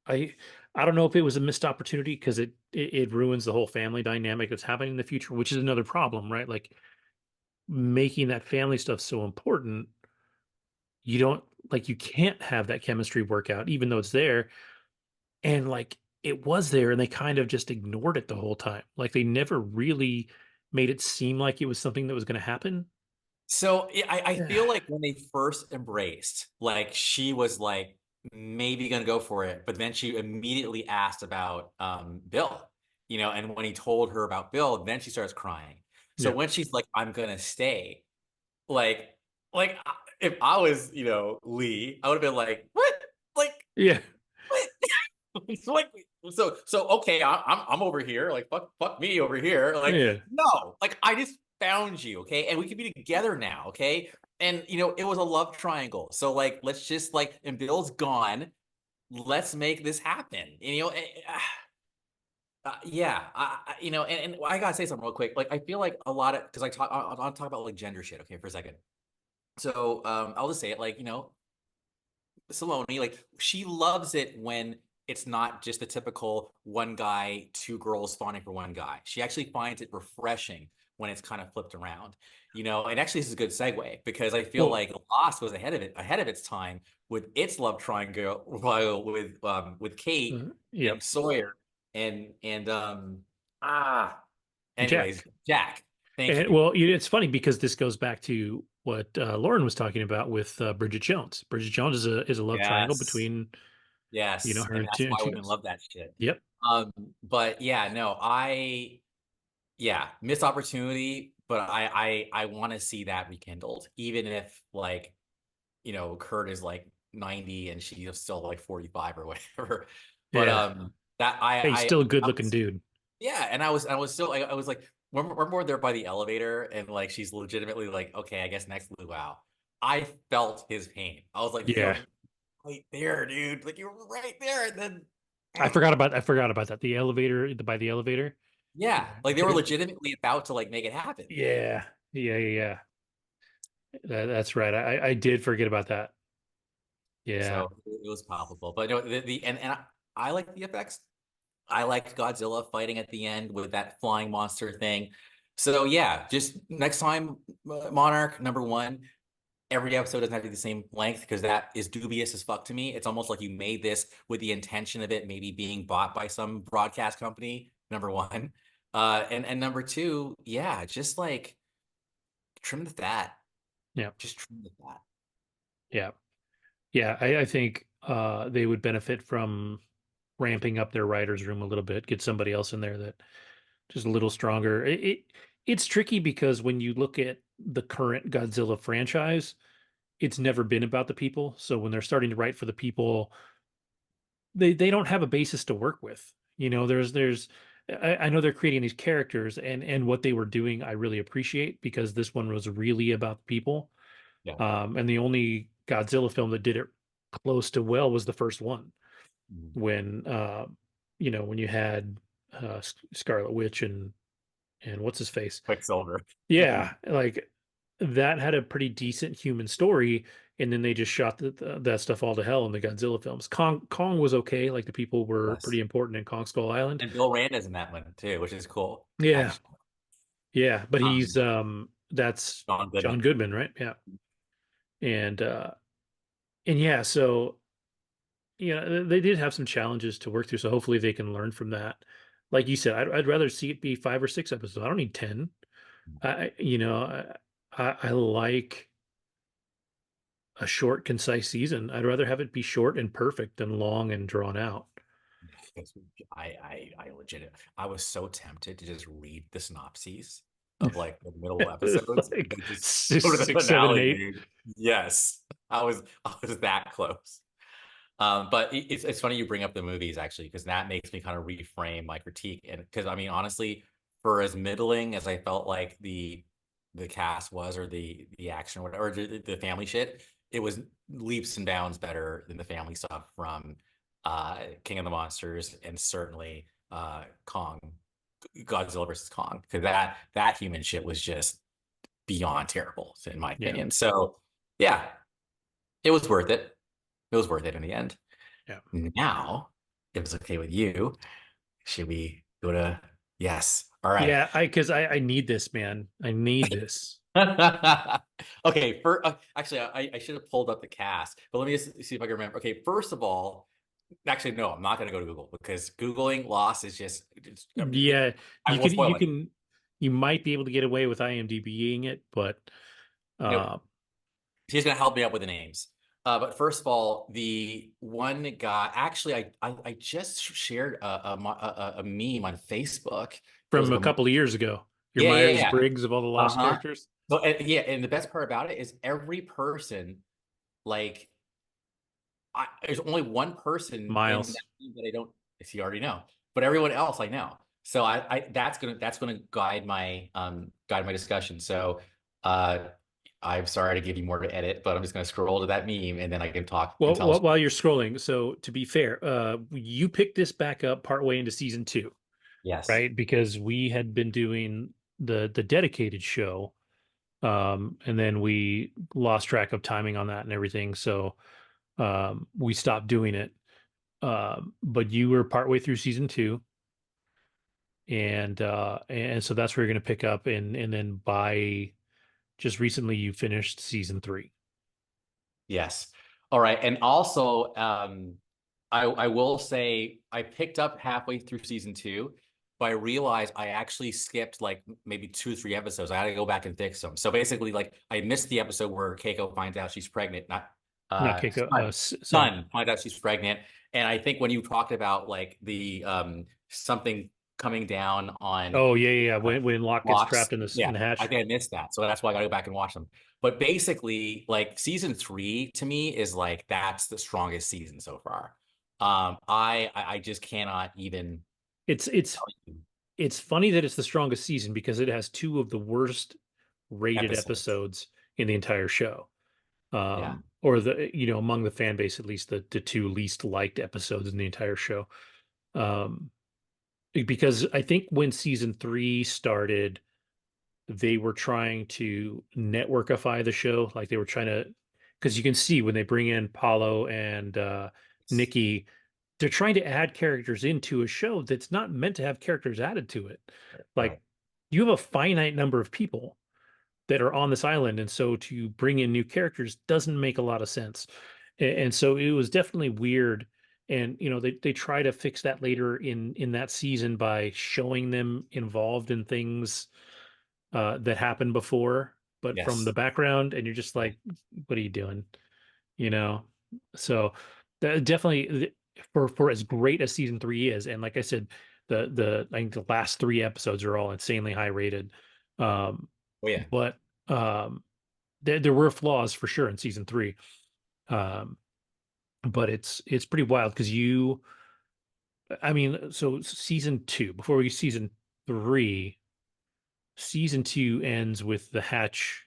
I I don't know if it was a missed opportunity because it ruins the whole family dynamic that's happening in the future, which is another problem, right? Like making that family stuff so important, you don't like you can't have that chemistry work out, even though it's there. And like it was there, and they kind of just ignored it the whole time. Like they never really made it seem like it was something that was going to happen. So I Yeah. feel like when they first embraced, like she was like maybe gonna go for it, but then she immediately asked about Bill. and when he told her about Bill, then she starts crying. So Yeah. when she's like, I'm gonna stay, like, if I was, Lee, I would have been like, what? Like, Yeah. what? It's like, so okay, I'm over here, like fuck me over here. Like, Yeah. no, like I just found you, okay, and we can be together now, okay. And it was a love triangle. So like, let's just like, and Bill's gone. Let's make this happen. And, yeah, and I gotta say something real quick. Like, I feel like a lot of because I'll talk about like gender shit, okay, for a second. So, I'll just say it, like, Saloni, like, she loves it when it's not just the typical one guy, two girls fawning for one guy. She actually finds it refreshing when it's kind of flipped around, And actually, this is a good segue because I feel Well, like Lost was ahead of its time with its love triangle, while with Kate yep. and Sawyer and anyways, Jack. Jack. Thank And you. well, it's funny because this goes back to what Lauren was talking about with Bridget Jones. Bridget Jones is a love triangle Yes. between Yes, her and and that's why two women guys. love that shit. Yep. But yeah, no, missed opportunity, but I want to see that rekindled, even if like, Kurt is like 90 and she's still like 45 or whatever. But Yeah. that Hey, I still a good I looking was dude. yeah, and I was still I was like, we're more there by the elevator, and like she's legitimately like, okay, I guess next luau. I felt his pain. I was like, Yeah. yo, right there, dude. Like, you're right there. And then, I forgot about that. The elevator by the elevator. yeah, Yeah. like they were legitimately about to like make it happen. Yeah. Yeah. Yeah. That's right. I did forget about that. Yeah. So it was palpable. But no, and I like the effects. I liked Godzilla fighting at the end with that flying monster thing. So yeah, just next time, Monarch #1. Every episode doesn't have to be the same length because that is dubious as fuck to me. It's almost like you made this with the intention of it maybe being bought by some broadcast company. #1, and #2, yeah, just like trim the fat. Yeah. Just trim the fat. Yeah. Yeah. I think they would benefit from ramping up their writers room a little bit, get somebody else in there that just a little stronger. It's tricky because when you look at the current Godzilla franchise, it's never been about the people. So when they're starting to write for the people, they don't have a basis to work with. There's I know they're creating these characters and what they were doing I really appreciate because this one was really about the people. Yeah. And the only Godzilla film that did it close to well was the first one Mhm. when when you had Scarlet Witch and what's his face. Quicksilver. Yeah, like that had a pretty decent human story, and then they just shot that stuff all to hell in the Godzilla films. Kong was okay, like the people were Yes. pretty important in Kong Skull Island. And Bill Rand is in that one too, which is cool, Yeah, actually. yeah, but he's Um, that's John John Goodman. Goodman, right? Yeah, and uh and yeah, so they did have some challenges to work through, so hopefully they can learn from that. Like you said, I'd rather see it be 5 or 6 episodes. I don't need 10. I like a short, concise season. I'd rather have it be short and perfect than long and drawn out. Because I legit, I was so tempted to just read the synopses of like the middle episodes and Like then just go to the 6, 7, 8. finale, dude. Yes, I was that close. But it's funny you bring up the movies actually, because that makes me kind of reframe my critique. And because I mean, honestly, for as middling as I felt like the cast was, or the action or whatever, or the family shit, it was leaps and bounds better than the family stuff from King of the Monsters, and certainly Kong, Godzilla versus Kong, because that human shit was just beyond terrible in my Yeah, opinion. So yeah, it was worth it. It was worth it in the end. yeah, Now, if it's okay with you, should we go to yes? All right. yeah. Because I need this, man. I need this. Okay. Actually, I should have pulled up the cast, but let me just see if I can remember. Okay. First of all, actually, no, I'm not going to go to Google because Googling Lost is just, I mean, Yeah, I you will can spoil you it. can you might be able to get away with IMDbing it, but Nope. uh She's going to help me out with the names. But first of all, the one guy, actually, I just shared a meme on Facebook. It was From like a couple of years ago. Your yeah, yeah, Myers yeah. Briggs of all the lost Uh-huh. characters. So yeah, and the best part about it is every person, like, there's only one person in that Miles. team that I don't, if you already know, but everyone else I know. So that's gonna guide my discussion. So uh, I'm sorry to give you more to edit, but I'm just gonna scroll to that meme and then I can talk and Well, tell. while you're scrolling, so to be fair, you picked this back up partway into season two, Yes. right? Because we had been doing the dedicated show, and then we lost track of timing on that and everything, so we stopped doing it. But you were partway through season two, and so that's where you're going to pick up, and then by just recently you finished season three. Yes. All right. And also, I will say I picked up halfway through season two, but I realized I actually skipped like maybe 2 or 3 episodes. I had to go back and fix them. So basically, like I missed the episode where Keiko finds out she's pregnant, not Not Keiko, son, son. son finds out she's pregnant. And I think when you talked about like the something coming down on Oh yeah, yeah, yeah. uh, When Locke gets blocks, trapped in this in yeah, the I hatch. think I missed that. So that's why I got to go back and watch them. But basically, like season three to me is like that's the strongest season so far. I just cannot even It's it's tell you it's funny that it's the strongest season because it has two of the worst rated episodes. episodes in the entire show. Yeah. Or among the fan base, at least the two least liked episodes in the entire show. Um, because I think when season three started, they were trying to networkify the show. Like they were trying to, because you can see when they bring in Paulo and Nikki, they're trying to add characters into a show that's not meant to have characters added to it. Like Right. you have a finite number of people that are on this island, and so to bring in new characters doesn't make a lot of sense. And so it was definitely weird. And they try to fix that later in that season by showing them involved in things that happened before, but from the Yes. background, and you're just Yeah. like, what are you doing? You know? So that definitely for as great as season three is, and like I said, I think the last three episodes are all insanely high rated. Um, Oh yeah. but there were flaws for sure in season three. Um, but it's pretty wild because I mean, so season two, before we get season three, season two ends with the hatch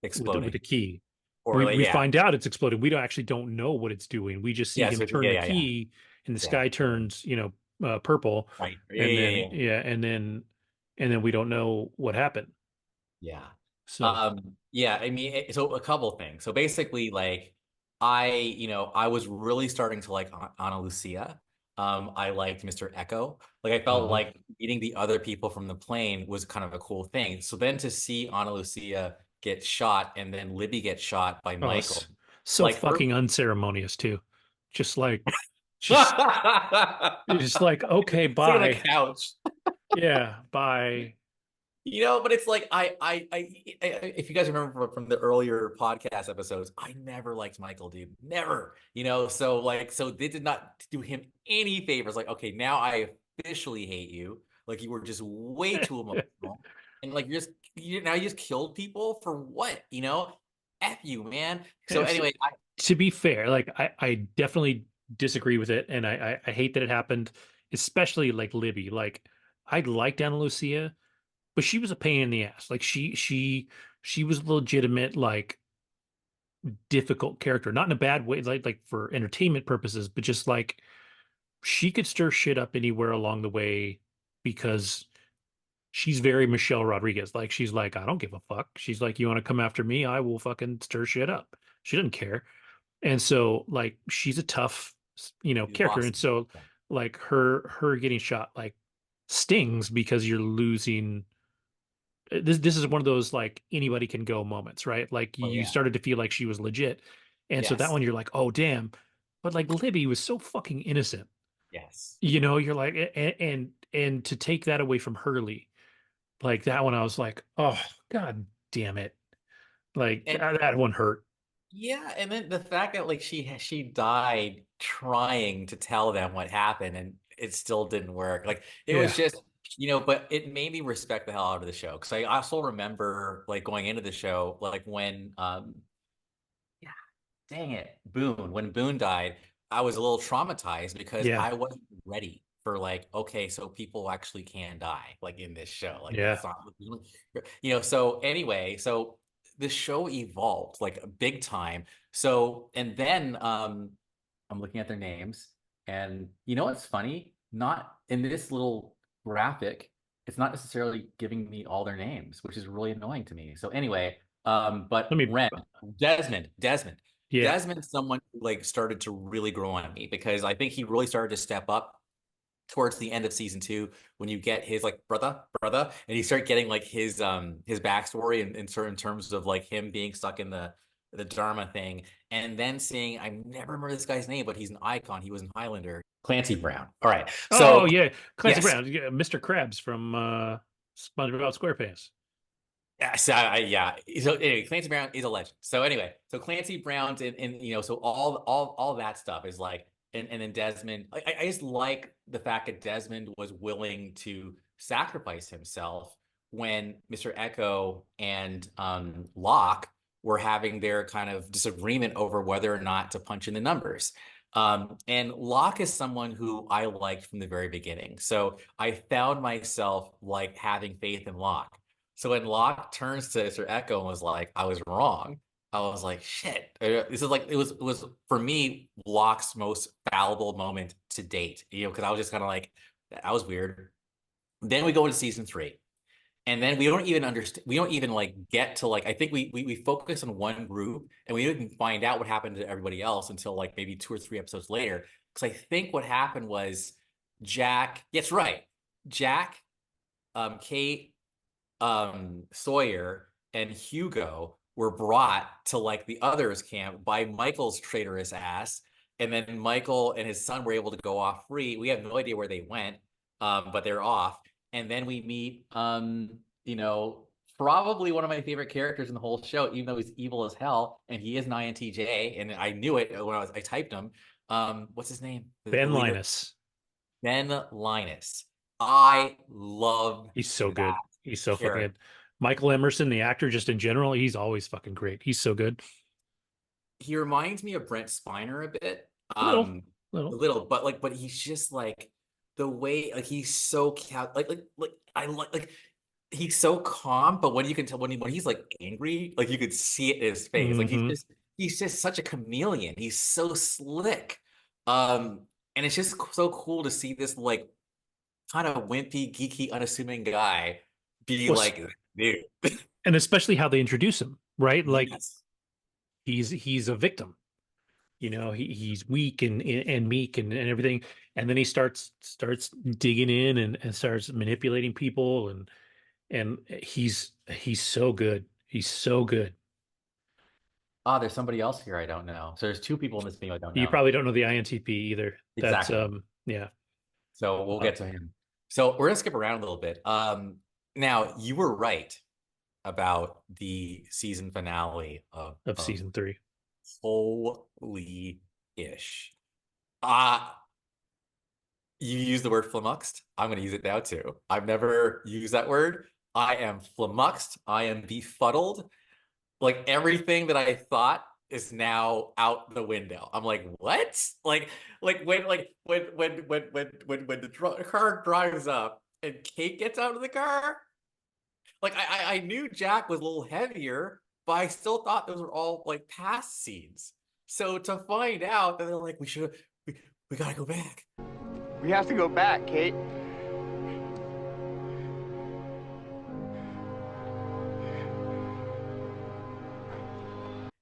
with the Exploding. key. Or We like we yeah. find out it's exploding. We don't actually don't know what it's doing. We just see Yeah. him So turn yeah, the yeah, yeah. key and the Yeah. sky turns, purple, Right. Yeah, and yeah, then yeah. yeah, and then we don't know what happened. Yeah. So, Yeah, I mean, so a couple things. So basically, like, I was really starting to like Ana Lucia. I liked Mr. Echo. Like, I felt uh, like meeting the other people from the plane was kind of a cool thing. So then to see Ana Lucia get shot and then Libby get shot by oh, Michael, so like her. fucking unceremonious too. Just like, just just like, okay, Sit on a bye. couch. Yeah, bye. But it's like if you guys remember from the earlier podcast episodes, I never liked Michael, dude, never. So they did not do him any favors. Like, okay, now I officially hate you. Like, you were just way too emotional, and like you just killed people for what? F you, man. So If- anyway, to be fair, like I definitely disagree with it, and I hate that it happened, especially like Libby. Like I liked Ana Lucia, but she was a pain in the ass. Like she was a legitimate, like difficult character, not in a bad way, like for entertainment purposes, but just like she could stir shit up anywhere along the way because she's very Michelle Rodriguez. Like she's like, I don't give a fuck. She's like, you want to come after me? I will fucking stir shit up. She doesn't care. And so like she's a tough, you character. lost And me. so Yeah. like her getting shot like stings because you're losing. This is one of those like anybody can go moments, right? Like Oh you yeah. started to feel like she was legit. And so that Yes. one you're like, oh damn. But like Libby was so fucking innocent. Yes. You're like, and to take that away from Hurley, like that one, I was like, oh god damn it. Like And that one hurt. Yeah, and then the fact that like she died trying to tell them what happened and it still didn't work. Like it was Yeah. just, but it made me respect the hell out of the show. Because I also remember like going into the show, like when yeah, dang it, Boone, when Boone died, I was a little traumatized because Yeah. I wasn't ready for like, okay, so people actually can die, like in this show. Like Yeah. it's not, so anyway, so the show evolved like big time. So, and then I'm looking at their names, and you know what's funny? Not in this little graphic, it's not necessarily giving me all their names, which is really annoying to me. So anyway, Let but me, Ren, Desmond, Desmond. yeah. Desmond's someone who like started to really grow on me because I think he really started to step up towards the end of season 2 when you get his like brother, and you start getting like his backstory in certain terms of like him being stuck in the Dharma thing, and then seeing I never remember this guy's name, but he's an icon. He was in Highlander. Clancy Brown. All right, Oh so yeah, Clancy yes, Brown, yeah, Mr. Krabs from SpongeBob SquarePants. yeah, so yeah. So anyway, Clancy Brown is a legend. So anyway, so Clancy Brown's and so all that stuff is like, and then Desmond. I just like the fact that Desmond was willing to sacrifice himself when Mr. Echo and Locke were having their kind of disagreement over whether or not to punch in the numbers. And Locke is someone who I liked from the very beginning. So I found myself like having faith in Locke. So when Locke turns to Sir Echo and was like, I was wrong, I was like, shit. This is like it was for me Locke's most fallible moment to date. Because I was just kind of like, that was weird. Then we go into season 3. And then we don't even understand, we don't even like get to like, I think we focus on one group and we didn't find out what happened to everybody else until like maybe 2 or 3 episodes later. Because I think what happened was Jack, yes, right. Jack, Kate, Sawyer and Hugo were brought to like the others camp by Michael's traitorous ass. And then Michael and his son were able to go off free. We have no idea where they went, but they're off. And then we meet, probably one of my favorite characters in the whole show, even though he's evil as hell, and he is an INTJ, and I knew it when I typed him. What's his name? The Ben leader, Linus. Ben Linus. I love He's so that good. He's so fucking character. good. Michael Emerson, the actor, just in general, he's always fucking great. He's so good. He reminds me of Brent Spiner a bit. Little, A little. little, but he's just like the way like he's so like I like he's so calm, but when you can tell when he's like angry, like you could see it in his face. Like Hmm. he's just such a chameleon. He's so slick. Um, and it's just so cool to see this like kind of wimpy, geeky, unassuming guy be Well, like, dude, and especially how they introduce him, right? Like yes. he's a victim. He's weak and meek and everything, and then he starts digging in and starts manipulating people and he's so good. He's so good. Oh, there's somebody else here I don't know. So there's 2 people in this video I don't You know. probably don't know the INTP either. That's Exactly. yeah. So we'll Uh, get to him. So we're gonna skip around a little bit. Now you were right about the season finale of of season 3. Holy Ish. Uh you use the word flummoxed. I'm gonna use it now too. I've never used that word. I am flummoxed. I am befuddled. Like everything that I thought is now out the window. I'm like, what? When the car drives up and Kate gets out of the car, like I knew Jack was a little heavier, but I still thought those were all like past scenes. So to find out that they're like, we gotta go back. We have to go back, Kate.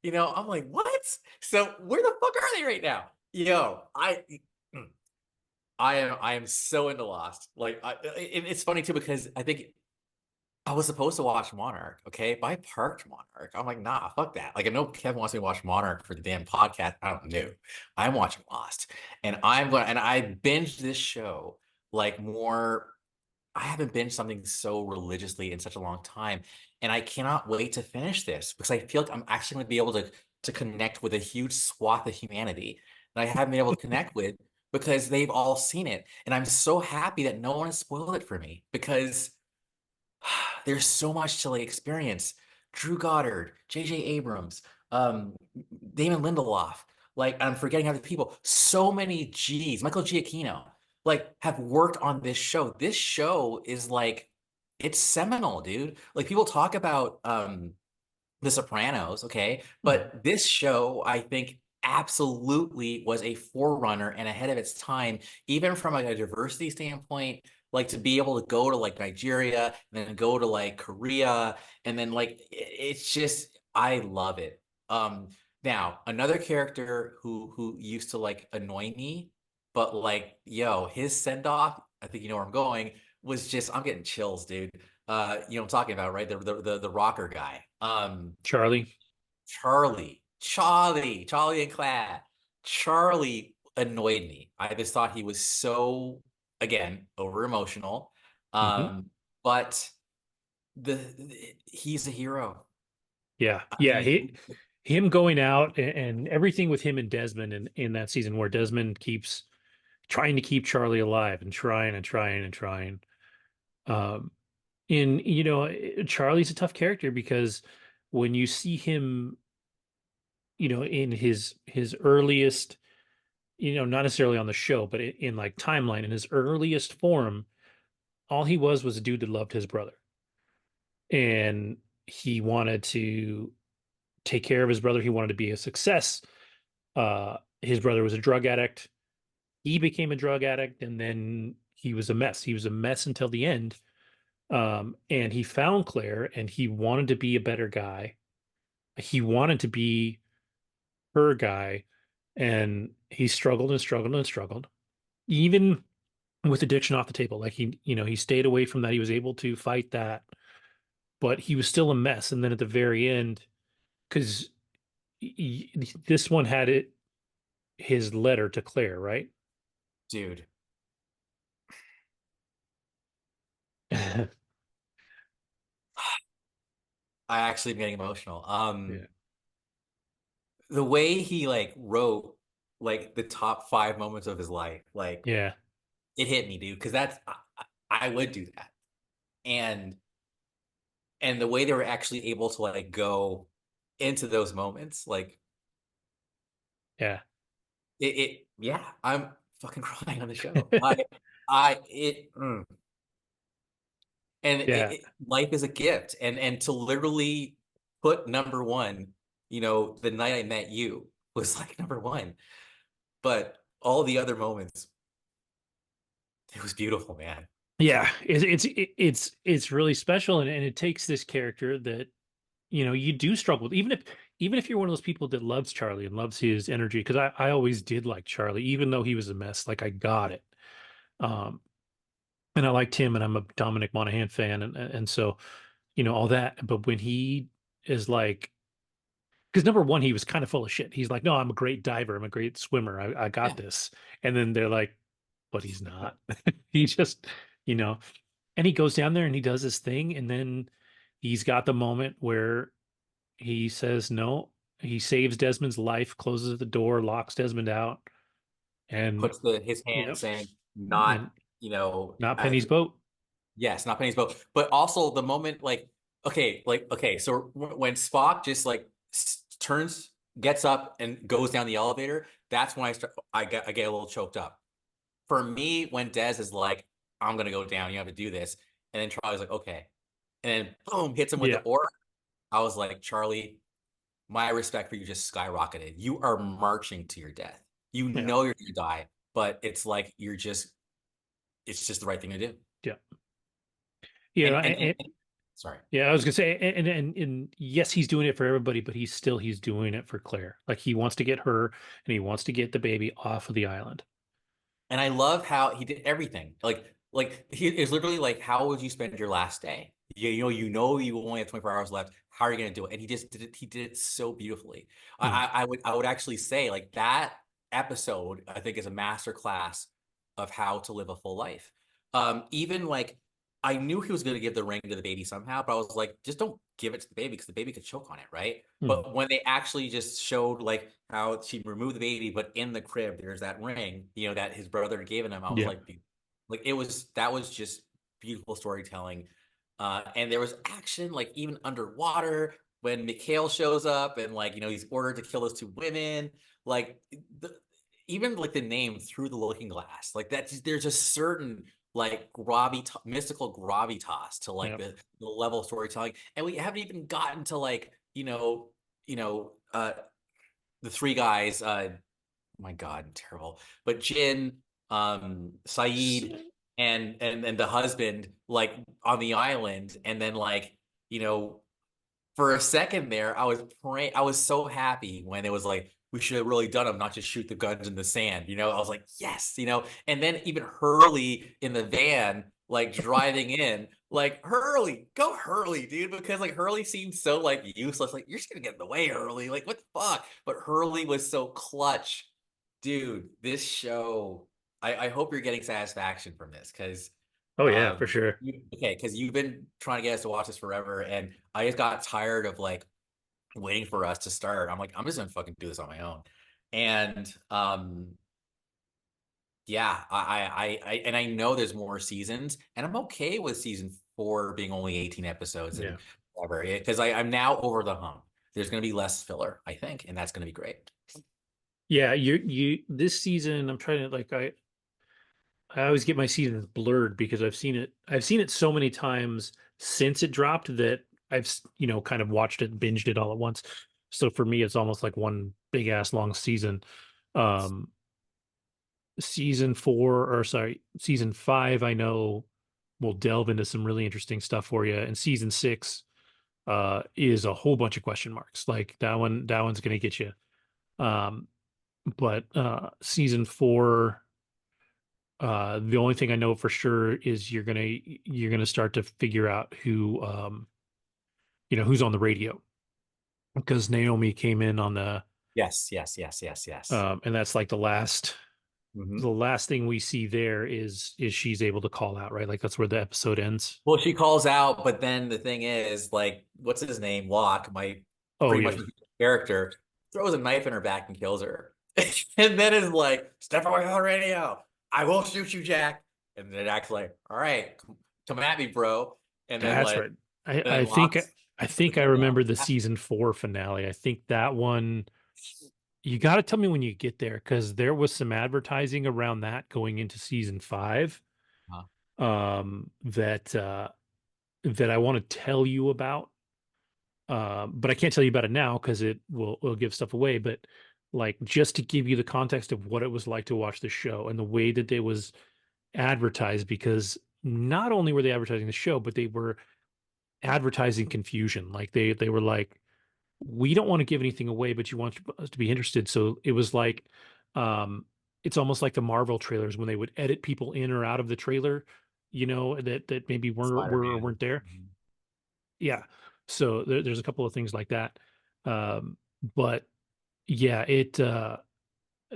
I'm like, what? So where the fuck are they right now? I am so into Lost. Like, it's funny too because I think I was supposed to watch Monarch, okay, but I parked Monarch. I'm like, nah, fuck that. Like, I know Kevin wants me to watch Monarch for the damn podcast. I don't know. I'm watching Lost, and I binged this show like more. I haven't binged something so religiously in such a long time, and I cannot wait to finish this because I feel like I'm actually going to be able to to connect with a huge swath of humanity that I haven't been able to connect with because they've all seen it. And I'm so happy that no one has spoiled it for me because there's so much to like experience. Drew Goddard, J.J. Abrams, um, Damon Lindelof, like I'm forgetting other people. So many G's, Michael Giacchino, like have worked on this show. This show is like it's seminal, dude. Like people talk about The Sopranos, okay? Mhm. But this show, I think, absolutely was a forerunner and ahead of its time, even from like a diversity standpoint, like to be able to go to like Nigeria and then go to like Korea, and then like it's just I love it. Now another character who used to like annoy me, but like, yo, his send-off, I think you know where I'm going, was just I'm getting chills, dude. You know what I'm talking about, right? The rocker guy. Charlie. Charlie and Claire. Charlie annoyed me. I just thought he was so, again, over emotional. Hmm. But he's a hero. Yeah, I yeah. mean, Him going out and everything with him and Desmond in that season, where Desmond keeps trying to keep Charlie alive and trying and trying and trying. Um, and Charlie's a tough character because when you see him, in his earliest, not necessarily on the show, but in like timeline, in his earliest form, all he was a dude that loved his brother, and he wanted to take care of his brother. He wanted to be a success. His brother was a drug addict. He became a drug addict, and then he was a mess. He was a mess until the end. And he found Claire, and he wanted to be a better guy. He wanted to be her guy, and he struggled and struggled and struggled, even with addiction off the table. Like he stayed away from that. He was able to fight that, but he was still a mess. And then at the very end, because this one had his letter to Claire, right? dude, I actually am getting emotional. Yeah. The way he like wrote like the top 5 moments of his life, like Yeah. it hit me, dude, because I would do that. And the way they were actually able to like go into those moments, like Yeah. yeah, I'm fucking crying on the show. I it mm. And Yeah. life is a gift, and to literally put number one, the night I met you was like number one, but all the other moments, it was beautiful, man. Yeah. It's really special, and it takes this character that you do struggle with, even if you're one of those people that loves Charlie and loves his energy, because I always did like Charlie, even though he was a mess. Like I got it. Um, and I liked him, and I'm a Dominic Monaghan fan, and so all that. But when he is like, because number one, he was kind of full of shit. He's like, no, I'm a great diver, I'm a great swimmer, I got Yeah. this. And then they're like, but he's not. He just, you know, and he goes down there and he does his thing, and then he's got the moment where he says no. He saves Desmond's life, closes the door, locks Desmond out, and Puts his hand yep, saying, not, and you know, not I, Penny's boat. yes, not Penny's boat, but also the moment, okay, so when Spock just like turns, gets up, and goes down the elevator, that's when I get a little choked up. For me, when Des is like, "I'm gonna go down, you have to do this," and then Charlie's like, "Okay," and then boom, hits him with the Yeah, oar. I was like, Charlie, my respect for you just skyrocketed. You are marching to your death. You yeah, know you're gonna die, but it's like it's just the right thing to do. yeah, yeah. And sorry. Yeah, I was gonna say, and yes, he's doing it for everybody, but he's doing it for Claire. Like he wants to get her, and he wants to get the baby off of the island. And I love how he did everything. Like he is literally like, how would you spend your last day? You only have 24 hours left. How are you gonna do it? And he just did it, he did it so beautifully. Hmm. I would actually say like that episode, I think, is a master class of how to live a full life. Even like I knew he was going to give the ring to the baby somehow, but I was like, just don't give it to the baby because the baby could choke on it, right? Hmm. But when they actually just showed like how she removed the baby, but in the crib there's that ring, that his brother had given him, I was Yeah. like that was just beautiful storytelling. And there was action, like even underwater when Mikhail shows up and like he's ordered to kill those two women, like even like the name Through the Looking Glass, like that. There's a certain like mystical gravitas to like Yeah. the level of storytelling, and we haven't even gotten to like the three guys. My God, terrible. But Jin, Saeed, and the husband like on the island, and then like you know for a second there, I was praying. I was so happy when it was like, we should have really done them, not just shoot the guns in the sand. I was like, yes. And then even Hurley in the van, like driving in, like Hurley, go Hurley, dude, because like Hurley seemed so like useless. Like, you're just gonna get in the way, Hurley. Like, what the fuck? But Hurley was so clutch, dude. This show, I hope you're getting satisfaction from this because Oh yeah, for sure. okay, because you've been trying to get us to watch this forever, and I just got tired of like waiting for us to start. I'm like, I'm just gonna fucking do this on my own. And yeah, and I know there's more seasons, and I'm okay with season 4 being only 18 episodes Yeah. and whatever, because I'm now over the hump. There's gonna be less filler, I think, and that's gonna be great. Yeah, you this season I'm trying to like I always get my seasons blurred because I've seen it so many times since it dropped that kind of watched it, binged it all at once. So for me, it's almost like one big ass long season. Um, season 4, or sorry, season 5, I know will delve into some really interesting stuff for you. And season 6 is a whole bunch of question marks. Like that one's gonna get you. Um, but season 4, the only thing I know for sure is you're gonna start to figure out who's on the radio, because Naomi came in on the Yes, yes, yes, yes, yes. and that's like the last Mhm. the last thing we see there is she's able to call out, right? Like that's where the episode ends. Well, she calls out, but then the thing is, like, what's his name? Locke, my Oh pretty yeah, much character, throws a knife in her back and kills her. And then is like, step away from the radio. I will shoot you, Jack. And then Jack's like, all right, come at me, bro. And then that's like, right. I and I then think Locke's I the think I gun off. remember the season 4 finale. I think that one. You got to tell me when you get there, because there was some advertising around that going into season 5, Huh. that I want to tell you about. But I can't tell you about it now because it will give stuff away. But like, just to give you the context of what it was like to watch the show and the way that it was advertised, because not only were they advertising the show, but they were advertising confusion. Like they were like, we don't want to give anything away, but you want us to be interested. So it was like, um, it's almost like the Marvel trailers when they would edit people in or out of the trailer, that maybe weren't Spider-Man. there. Mhm. Yeah. So there's a couple of things like that. But yeah,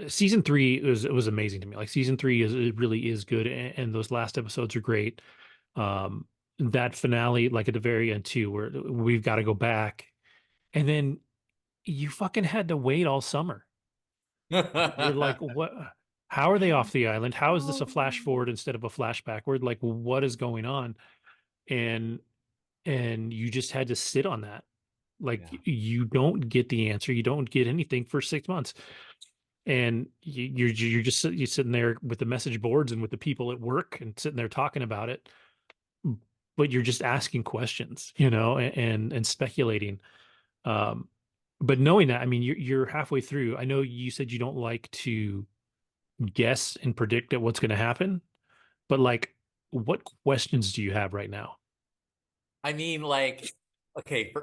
season 3 was amazing to me. Like season 3 it really is good, and those last episodes are great. Um, that finale, like at the very end too, where we've got to go back, and then you fucking had to wait all summer. We're like, what? How are they off the island? How is this a flash forward instead of a flashback? We're like, what is going on? And you just had to sit on that. Like Yeah. you don't get the answer. You don't get anything for 6 months, and you're just you're sitting there with the message boards and with the people at work and sitting there talking about it, but you're just asking questions, and speculating. Um, but knowing that, I mean, you're halfway through. I know you said you don't like to guess and predict at what's going to happen, but like, what questions do you have right now? I mean, like, okay,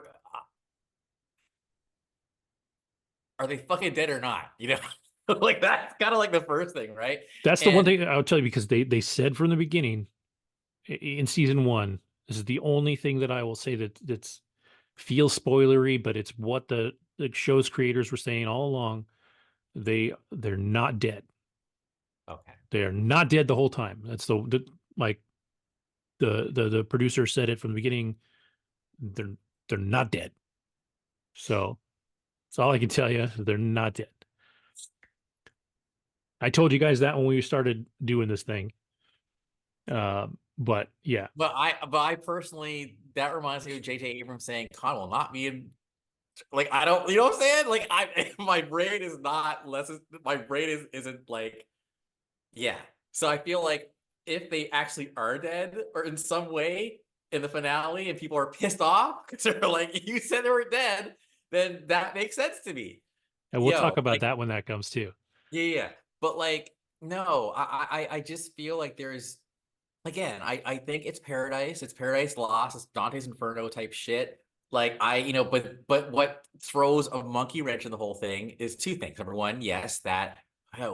are they fucking dead or not? Like that's kind of like the first thing, right? That's the one And thing I'll tell you, because they said from the beginning in season 1, this is the only thing that I will say that's feels spoilery, but it's what the show's creators were saying all along. They're not dead. okay, They are not dead the whole time. That's like the producer said it from the beginning. They're not dead. So that's all I can tell you. They're not dead. I told you guys that when we started doing this thing. But yeah, But I personally, that reminds me of J.J. Abrams saying, "Khan will not be in." Like, I don't, you know what I'm saying? Like, my brain is not less. My brain isn't like, yeah. So I feel like if they actually are dead or in some way in the finale, and people are pissed off because they're like, "You said they were dead," then that makes sense to me. and we'll talk Yo, about like, that when that comes too. yeah. But like, no, I just feel like there's. Again, I think it's Paradise. It's Paradise Lost. It's Dante's Inferno type shit. Like but what throws a monkey wrench in the whole thing is two things. Number one, yes, that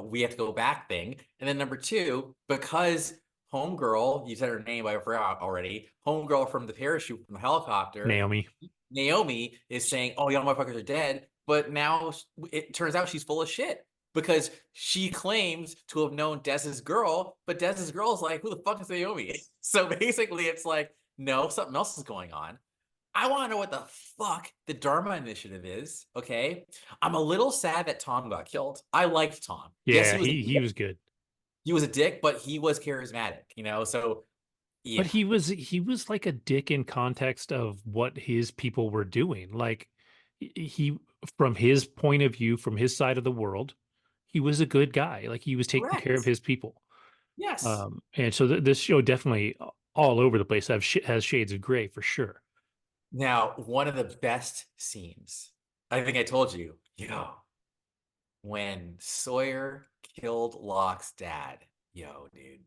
we have to go back thing, and then number two, because Homegirl, you said her name, I forgot already. Homegirl from the parachute from the helicopter, Naomi. Naomi is saying, "Oh, y'all motherfuckers are dead," but now it turns out she's full of shit because she claims to have known Dez's girl, but Dez's girl is like, "Who the fuck is Naomi?" So basically, it's like, no, something else is going on. I want to know what the fuck the Dharma Initiative is. Okay, I'm a little sad that Tom got killed. I liked Tom. Yes, Yeah, he was good. he was a dick, but he was charismatic. So But yeah, he was like a dick in context of what his people were doing. Like he from his point of view, from his side of the world, he was a good guy. Like he was taking care of correct. his people. Yes. And so this show definitely all over the place has shades of gray for sure. Now, one of the best scenes, I think I told you, when Sawyer killed Locke's dad, dude,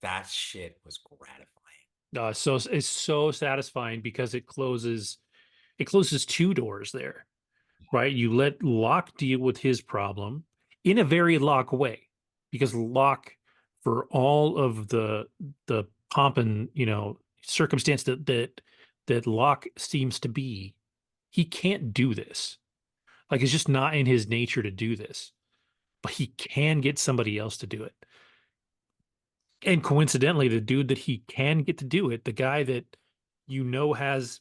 that shit was gratifying. So it's so satisfying because it closes two doors there, right? You let Locke deal with his problem in a very Locke way, because Locke, for all of the pomp and circumstance that Locke seems to be, he can't do this. Like it's just not in his nature to do this, but he can get somebody else to do it. And coincidentally, the dude that he can get to do it, the guy that has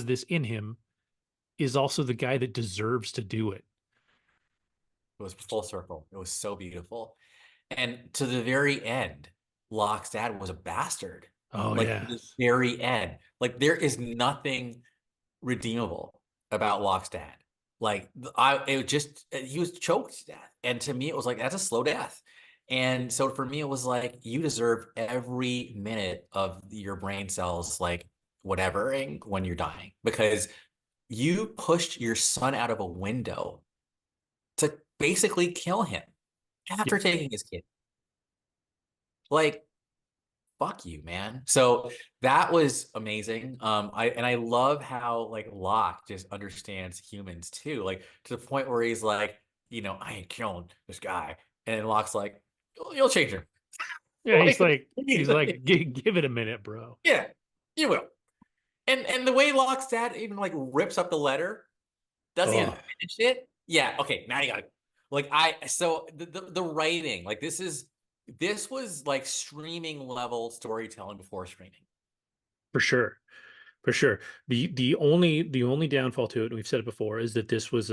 this in him, is also the guy that deserves to do it. It was full circle. It was so beautiful. And to the very end, Locke's dad was a bastard. Oh Like to yeah. the very end. Like there is nothing redeemable about Locke's dad. Like he was choked to death. And to me, it was like, that's a slow death. And so for me, it was like, you deserve every minute of your brain cells, like whatevering when you're dying, because you pushed your son out of a window to basically kill him after taking his kid. Like, fuck you, man. So that was amazing. I love how like Locke just understands humans too, like to the point where he's like, I ain't killing this guy, and Locke's like, you'll change him. Yeah, he's Like, like, give it a minute, bro. yeah, you will. And the way Locke's dad even like rips up the letter, doesn't even Oh, finish it. Yeah, okay, now you gotta like so the writing, like this was like streaming level storytelling before streaming. for sure. For sure. The only downfall to it, and we've said it before, is that this was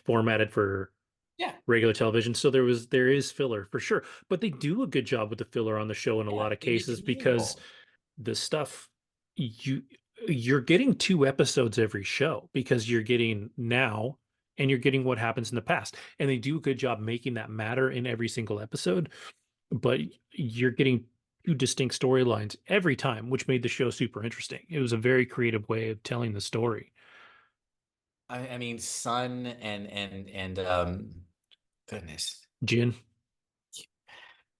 formatted for Yeah, regular television. So there is filler for sure. But they do a good job with the filler on the show in a yeah, lot of they make cases, it because meaningful. the stuff you're getting two episodes every show, because you're getting now and you're getting what happens in the past. And they do a good job making that matter in every single episode, but you're getting two distinct storylines every time, which made the show super interesting. It was a very creative way of telling the story. I mean, Sun and goodness, Jin.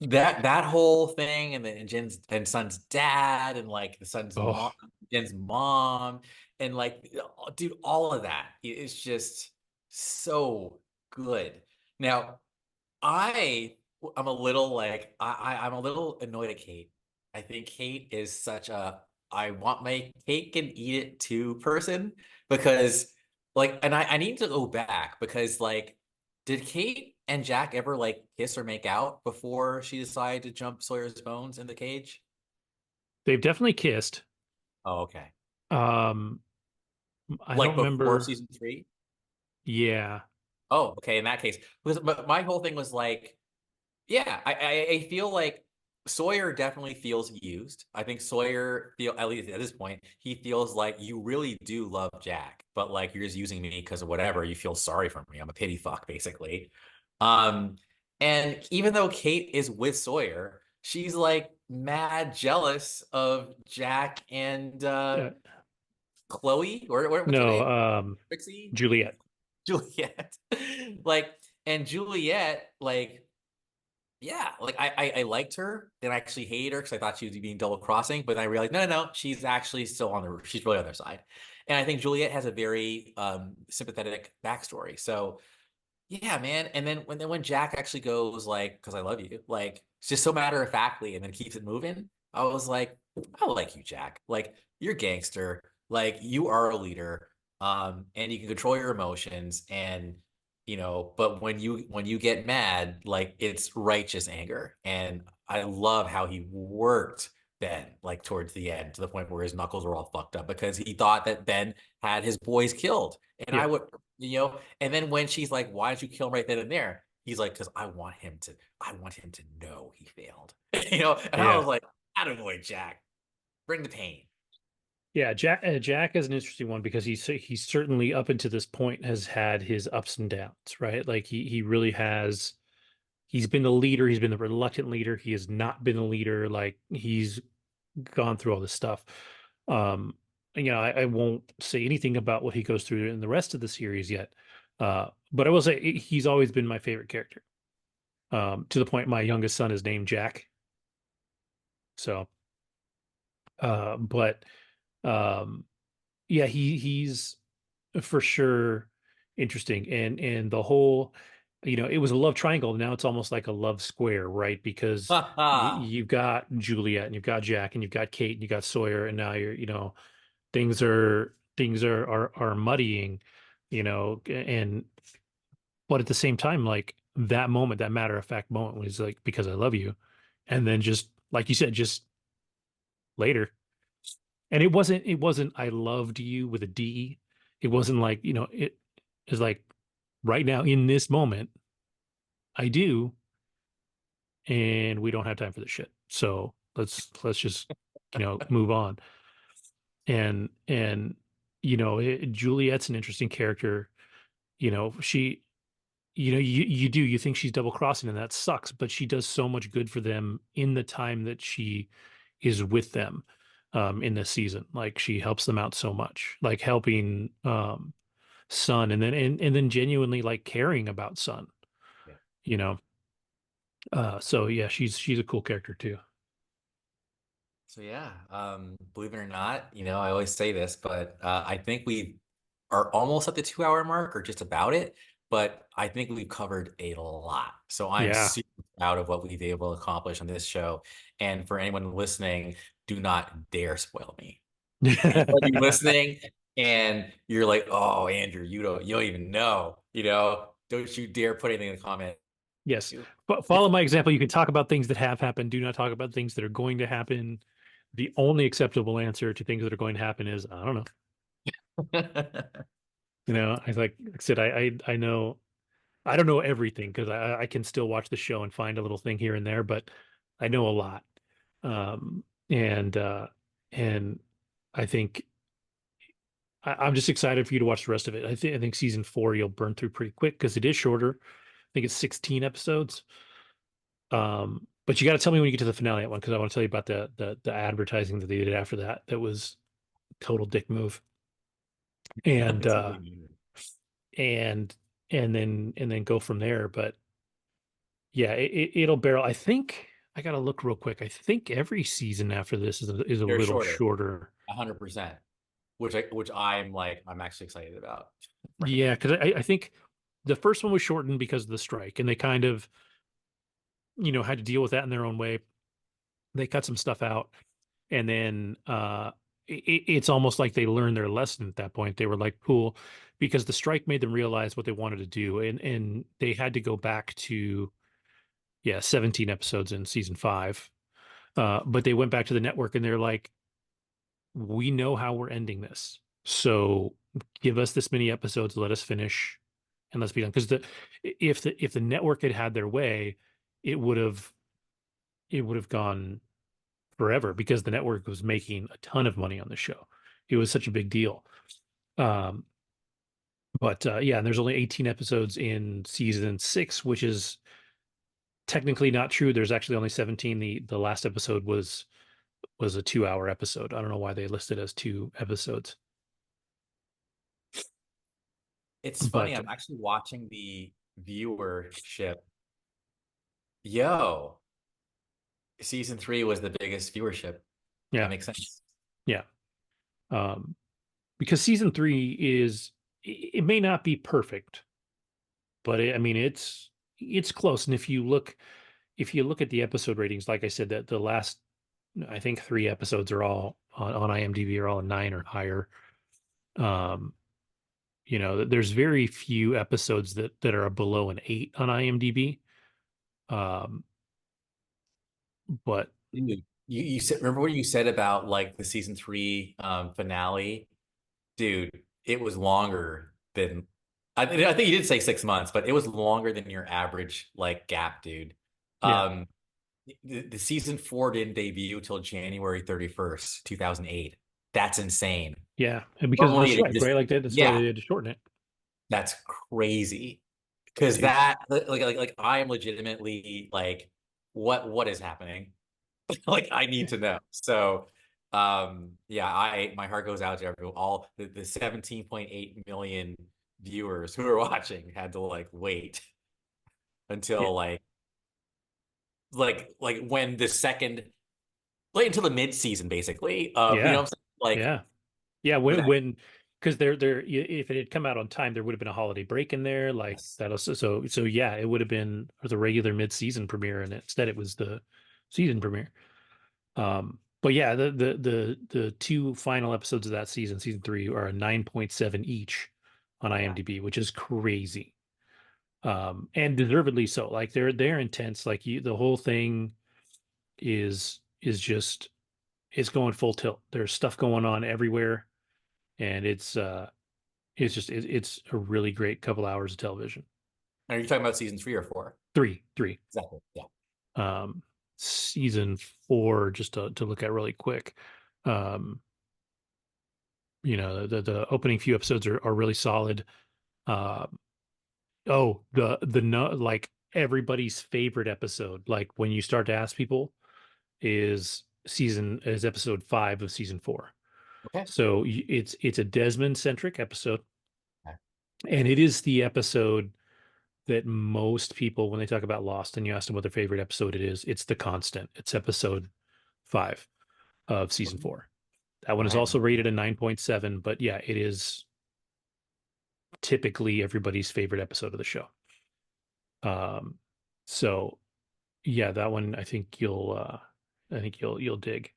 that whole thing, and then Jin's and Sun's dad, and like the Sun's mom, Oh, Jin's mom, and like, dude, all of that is just so good. Now, I'm a little like I'm a little annoyed at Kate. I think Kate is such a I want my cake and eat it too person, because like, and I need to go back because like, did Kate and Jack ever like kiss or make out before she decided to jump Sawyer's bones in the cage? They've definitely kissed. Oh, okay. Um, I Like don't before remember. season 3? Yeah, Oh, okay. In that case, but my whole thing was like, yeah, I feel like Sawyer definitely feels used. I think Sawyer feel at least at this point, he feels like you really do love Jack, but like you're just using me because of whatever. You feel sorry for me. I'm a pity fuck, basically. Um, and even though Kate is with Sawyer, she's like mad jealous of Jack and uh, Chloe, or what's her no, name? Trixie? Juliet. Juliet. Like, and Juliet, like, yeah, like I liked her and I actually hated her because I thought she was being double crossing, but then I realized no, she's actually still on she's really on their side. And I think Juliet has a very sympathetic backstory. So yeah, man. And then when Jack actually goes like, because I love you, like it's just so matter of factly and then keeps it moving, I was like, I like you, Jack. Like you're gangster, like you are a leader, and you can control your emotions and but when you get mad, like it's righteous anger. And I love how he worked Ben like towards the end to the point where his knuckles were all fucked up because he thought that Ben had his boys killed. And I Yeah, would, and then when she's like, why don't you kill him right then and there? He's like, because I want him to know he failed. And I yeah, was like, out of the way, Jack. Bring the pain. yeah. Jack is an interesting one because he's certainly up until this point has had his ups and downs, right? Like he really has. He's been the leader. He's been the reluctant leader. He has not been a leader. Like he's gone through all this stuff. Um, I won't say anything about what he goes through in the rest of the series yet. But I will say he's always been my favorite character. To the point my youngest son is named Jack. So, but um, yeah, he's for sure interesting, and the whole, it was a love triangle. Now it's almost like a love square, right? Because you've got Juliet, and you've got Jack, and you've got Kate, and you've got Sawyer, and now things are muddying, and but at the same time, like that moment, that matter of fact moment was like because I love you, and then just like you said, just later. And it wasn't I loved you with a D. It wasn't like, it is like right now in this moment, I do, and we don't have time for this shit. So let's just, move on. And Juliet's an interesting character. She, you think she's double crossing and that sucks, but she does so much good for them in the time that she is with them in this season. Like she helps them out so much, like helping Son, and then genuinely like caring about Son, Yeah. you know. So yeah, she's a cool character too. So yeah, believe it or not, I always say this, but I think we are almost at the 2 hour mark or just about it. But I think we've covered a lot. So I'm Yeah. super proud of what we've been able to accomplish on this show. And for anyone listening, do not dare spoil me. If you might be listening and you're like, oh, Andrew, you don't even know, don't you dare put anything in the comment. Yes. But follow my example. You can talk about things that have happened. Do not talk about things that are going to happen. The only acceptable answer to things that are going to happen is I don't know. Like I said, I know I don't know everything because I can still watch the show and find a little thing here and there, but I know a lot. And I think I'm just excited for you to watch the rest of it. I think season 4 you'll burn through pretty quick because it is shorter. I think it's 16 episodes. But you got to tell me when you get to the finale one because I want to tell you about the advertising that they did after that. That was total dick move. And It's really neat. and and then go from there. But yeah, it'll barrel. I think I gotta look real quick. I think every season after this is a They're little shorter, shorter. 100%, which I'm actually excited about. Yeah, because I think the first one was shortened because of the strike, and they kind of had to deal with that in their own way. They cut some stuff out, and then it's almost like they learned their lesson at that point. They were like, cool, because the strike made them realize what they wanted to do, and they had to go back to 17 episodes in season 5. But they went back to the network and they're like, we know how we're ending this. So give us this many episodes, let us finish, and let's be done. Because if the network had had their way, it would have gone forever because the network was making a ton of money on the show. It was such a big deal. But and there's only 18 episodes in season 6, which is technically not true. There's actually only 17. The last episode was a 2-hour episode. I don't know why they listed as 2 episodes. It's funny. I'm actually watching the viewership. Yo, season 3 was the biggest viewership. Yeah, that makes sense. Yeah, because season 3 it may not be perfect, but it's close. And if you look at the episode ratings, like I said, that the last, I think 3 episodes are all on IMDb are all a 9 or higher. There's very few episodes that are below an 8 on IMDb. But Dude, you said, remember what you said about like the season 3 finale? Dude, it was longer than I think you did say 6 months, but it was longer than your average like gap, dude. Yeah. The season 4 didn't debut till January 31st, 2008. That's insane. Yeah, and because of the strike, right? Like that's why they had to shorten it. That's crazy. Because that like I am legitimately like, what is happening? Like I need to know. So my heart goes out to everyone. All the 17.8 million viewers who are watching had to like wait until like when the second, like until the mid-season basically. You know what I'm saying? Like when because they're if it had come out on time, there would have been a holiday break in there, like that. So it would have been the regular mid-season premiere, and instead it was the season premiere. But yeah, the 2 final episodes of that season 3, are a 9.7 each on IMDb, which is crazy. And deservedly so. Like they're intense. Like the whole thing is going full tilt. There's stuff going on everywhere, and it's a really great couple hours of television. Are you talking about season 3 or 4? 3. Exactly. Yeah. Season 4, just to look at really quick. The opening few episodes are really solid. Like everybody's favorite episode, like when you start to ask people, is episode 5 of season 4. Okay. So it's a Desmond centric episode, and it is the episode that most people, when they talk about Lost and you ask them what their favorite episode it is, it's The Constant. It's episode 5 of season 4. That one is also rated a 9.7, but yeah, it is typically everybody's favorite episode of the show. So yeah, that one I think you'll dig.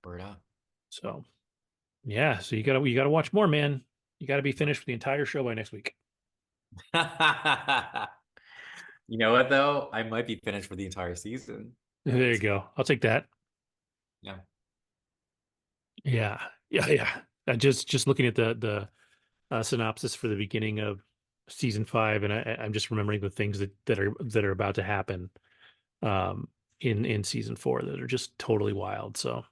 Word up. So yeah, so you gotta watch more, man. You gotta be finished with the entire show by next week. You know what though? I might be finished for the entire season. There you go. I'll take that. Yeah. Just looking at the synopsis for the beginning of season 5, and I'm just remembering the things that are about to happen in season 4 that are just totally wild. So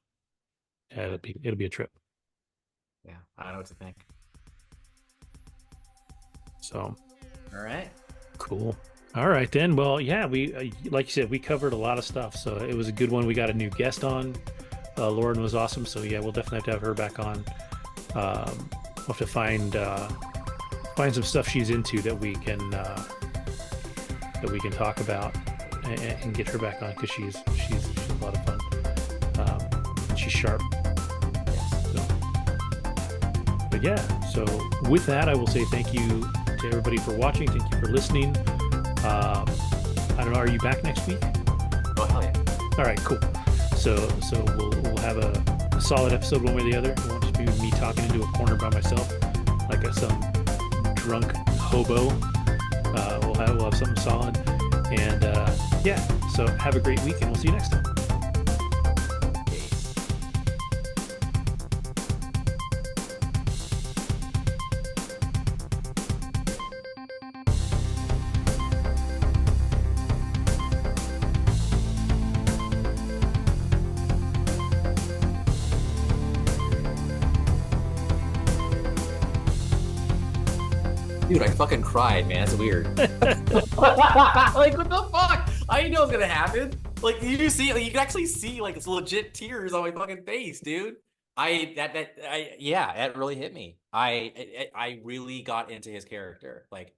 yeah, it'll be a trip. Yeah, I don't know what to think. So all right, cool. All right then. Well, yeah, we like you said, we covered a lot of stuff, so it was a good one. We got a new guest on. Lauren was awesome, so yeah, we'll definitely have to have her back on. We'll have to find some stuff she's into that we can talk about and get her back on, because she's a lot of fun. She's sharp. But yeah, so with that, I will say thank you to everybody for watching. Thank you for listening. I don't know, are you back next week? Oh hell yeah! All right, cool. So we'll have a a solid episode one way or the other. It won't just be me talking into a corner by myself like some drunk hobo. We'll have something solid. And yeah, so have a great week, and we'll see you next time. Dude, I fucking cried, man. That's weird. Like, what the fuck? I didn't know it was gonna happen. Like, you see, like, you can actually see like it's legit tears on my fucking face, dude. Yeah, that really hit me. I really got into his character. Like,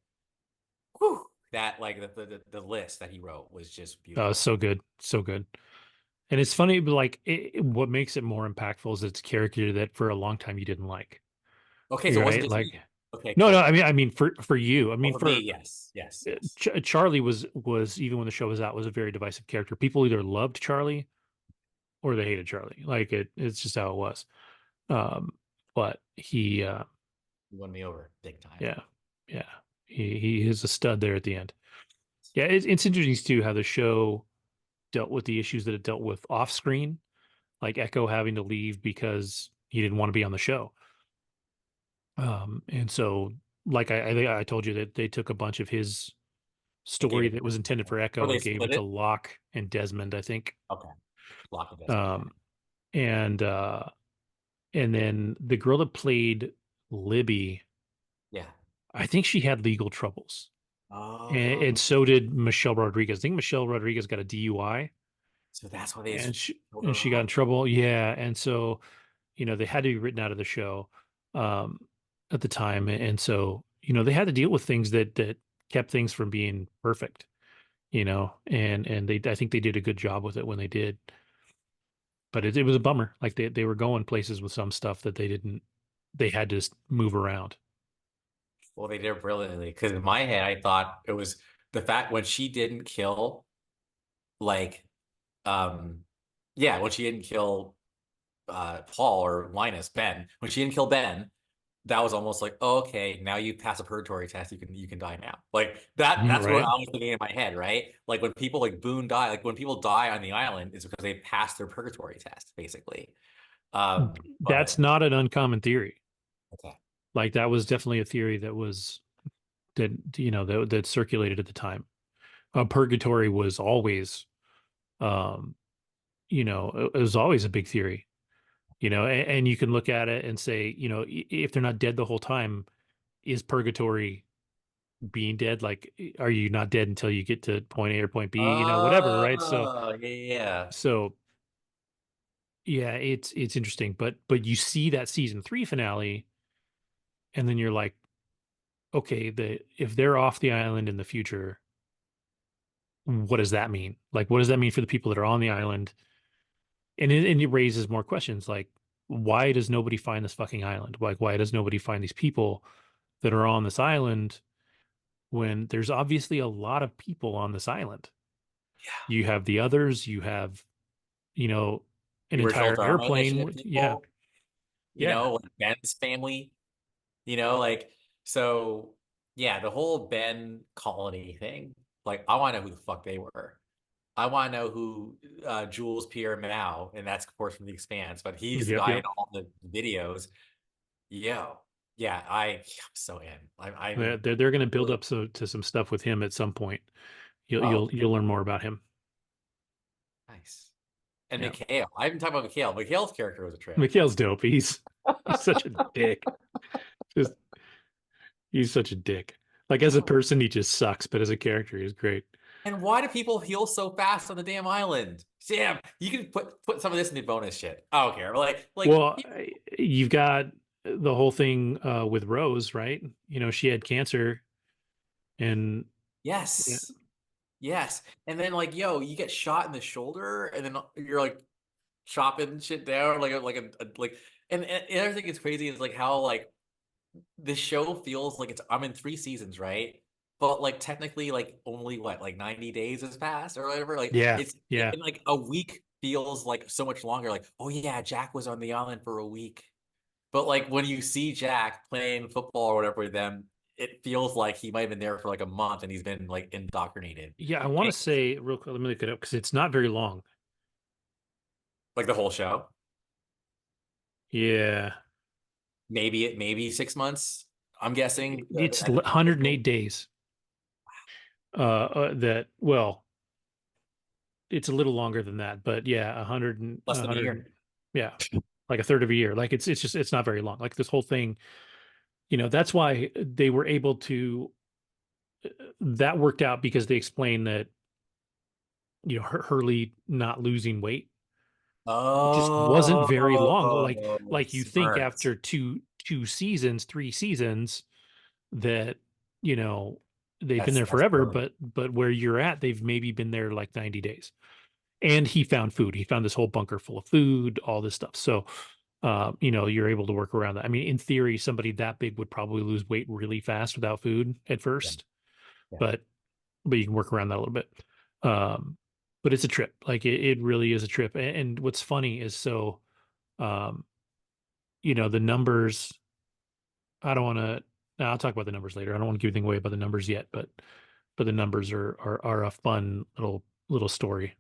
whew, that like the list that he wrote was just beautiful. So good, so good. And it's funny, but like what makes it more impactful is it's a character that for a long time you didn't like. Okay, so it wasn't Right? just Like, me. Okay, no, cool. no. I mean, for you. I mean, For me, yes. Charlie was even when the show was out was a very divisive character. People either loved Charlie or they hated Charlie. Like it's just how it was. But he, You won me over big time. yeah, he is a stud there at the end. Yeah, it's interesting too how the show dealt with the issues that it dealt with off screen, like Echo having to leave because he didn't want to be on the show. And so, like I told you that they took a bunch of his story that was intended for Echo they and gave it split to it? Locke and Desmond, I think. Okay. Lock of Desmond. And then the girl that played Libby, Yeah. I think she had legal troubles. Oh. And so did Michelle Rodriguez. I think Michelle Rodriguez got a DUI. So that's why they And she got in trouble. Yeah. And so, they had to be written out of the show at the time. And so, they had to deal with things that kept things from being perfect, and I think they did a good job with it when they did. But it was a bummer. Like they were going places with some stuff that they had to move around. Well, they did brilliantly because in my head, I thought it was the fact when she didn't kill, like, when she didn't kill Paul or Linus, Ben, when she didn't kill Ben, that was almost like, oh, okay, now you pass a purgatory test, you can die now. Like that's Right. what I was thinking in my head, right? Like when people like Boone die, like when people die on the island, it's because they passed their purgatory test, basically. That's not an uncommon theory. Okay. Like that was definitely a theory that circulated at the time. Purgatory was always, it was always a big theory, and you can look at it and say, if they're not dead the whole time, is purgatory being dead? Like, are you not dead until you get to point A or point B, whatever, right? So, yeah. So, yeah, it's interesting, but you see that season 3 finale, and then you're like, okay, if they're off the island in the future, what does that mean? Like, what does that mean for the people that are on the island? And it raises more questions, like, why does nobody find this fucking island? Like, why does nobody find these people that are on this island when there's obviously a lot of people on this island? Yeah. You have the others, you have, an entire airplane. People, like Ben's family, like, so yeah, the whole Ben colony thing, like, I want to know who the fuck they were. I want to know who Jules Pierre Mao, and that's of course from The Expanse, but he's the guy in all the videos. Yeah, I'm so in. They're going to build up to some stuff with him at some point. You'll learn more about him. Nice. And Mikhail, I haven't talked about Mikhail. Mikhail's character was a trip. Mikhail's dope. He's such a dick. He's such a dick. Like as a person, he just sucks, but as a character, he's great. And why do people heal so fast on the damn island? Sam, you can put some of this in the bonus shit. I don't care. Well, you've got the whole thing with Rose, right? She had cancer, and yes. And then you get shot in the shoulder, and then you're like chopping shit down, and the other thing that's crazy is like how like the show feels like I'm in 3 seasons, right? But technically only what 90 days has passed or whatever. It's in like a week feels like so much longer. Like, oh yeah, Jack was on the island for a week. But like when you see Jack playing football or whatever with them, it feels like he might have been there for like a month and he's been like indoctrinated. Yeah, I want to say real quick, let me look it up because it's not very long. Like the whole show. Yeah. Maybe 6 months. I'm guessing. It's 108 days. Well, it's a little longer than that, but yeah, 100 and Less than a 100, year. yeah, like a third of a year. Like it's just it's not very long. Like this whole thing, that's why they were able to that worked out because they explained that Hurley not losing weight just wasn't very long. Like you think Smart. after two seasons, 3 seasons that they've been there That's forever, brilliant. but where you're at, they've maybe been there like 90 days. And he found food. He found this whole bunker full of food, all this stuff. So you're able to work around that. I mean, in theory, somebody that big would probably lose weight really fast without food at first, Yeah. but you can work around that a little bit. But it's a trip. Like it really is a trip. And what's funny is um, the numbers. I don't want to. I'll talk about the numbers later. I don't want to give anything away about the numbers yet, but the numbers are a fun little story.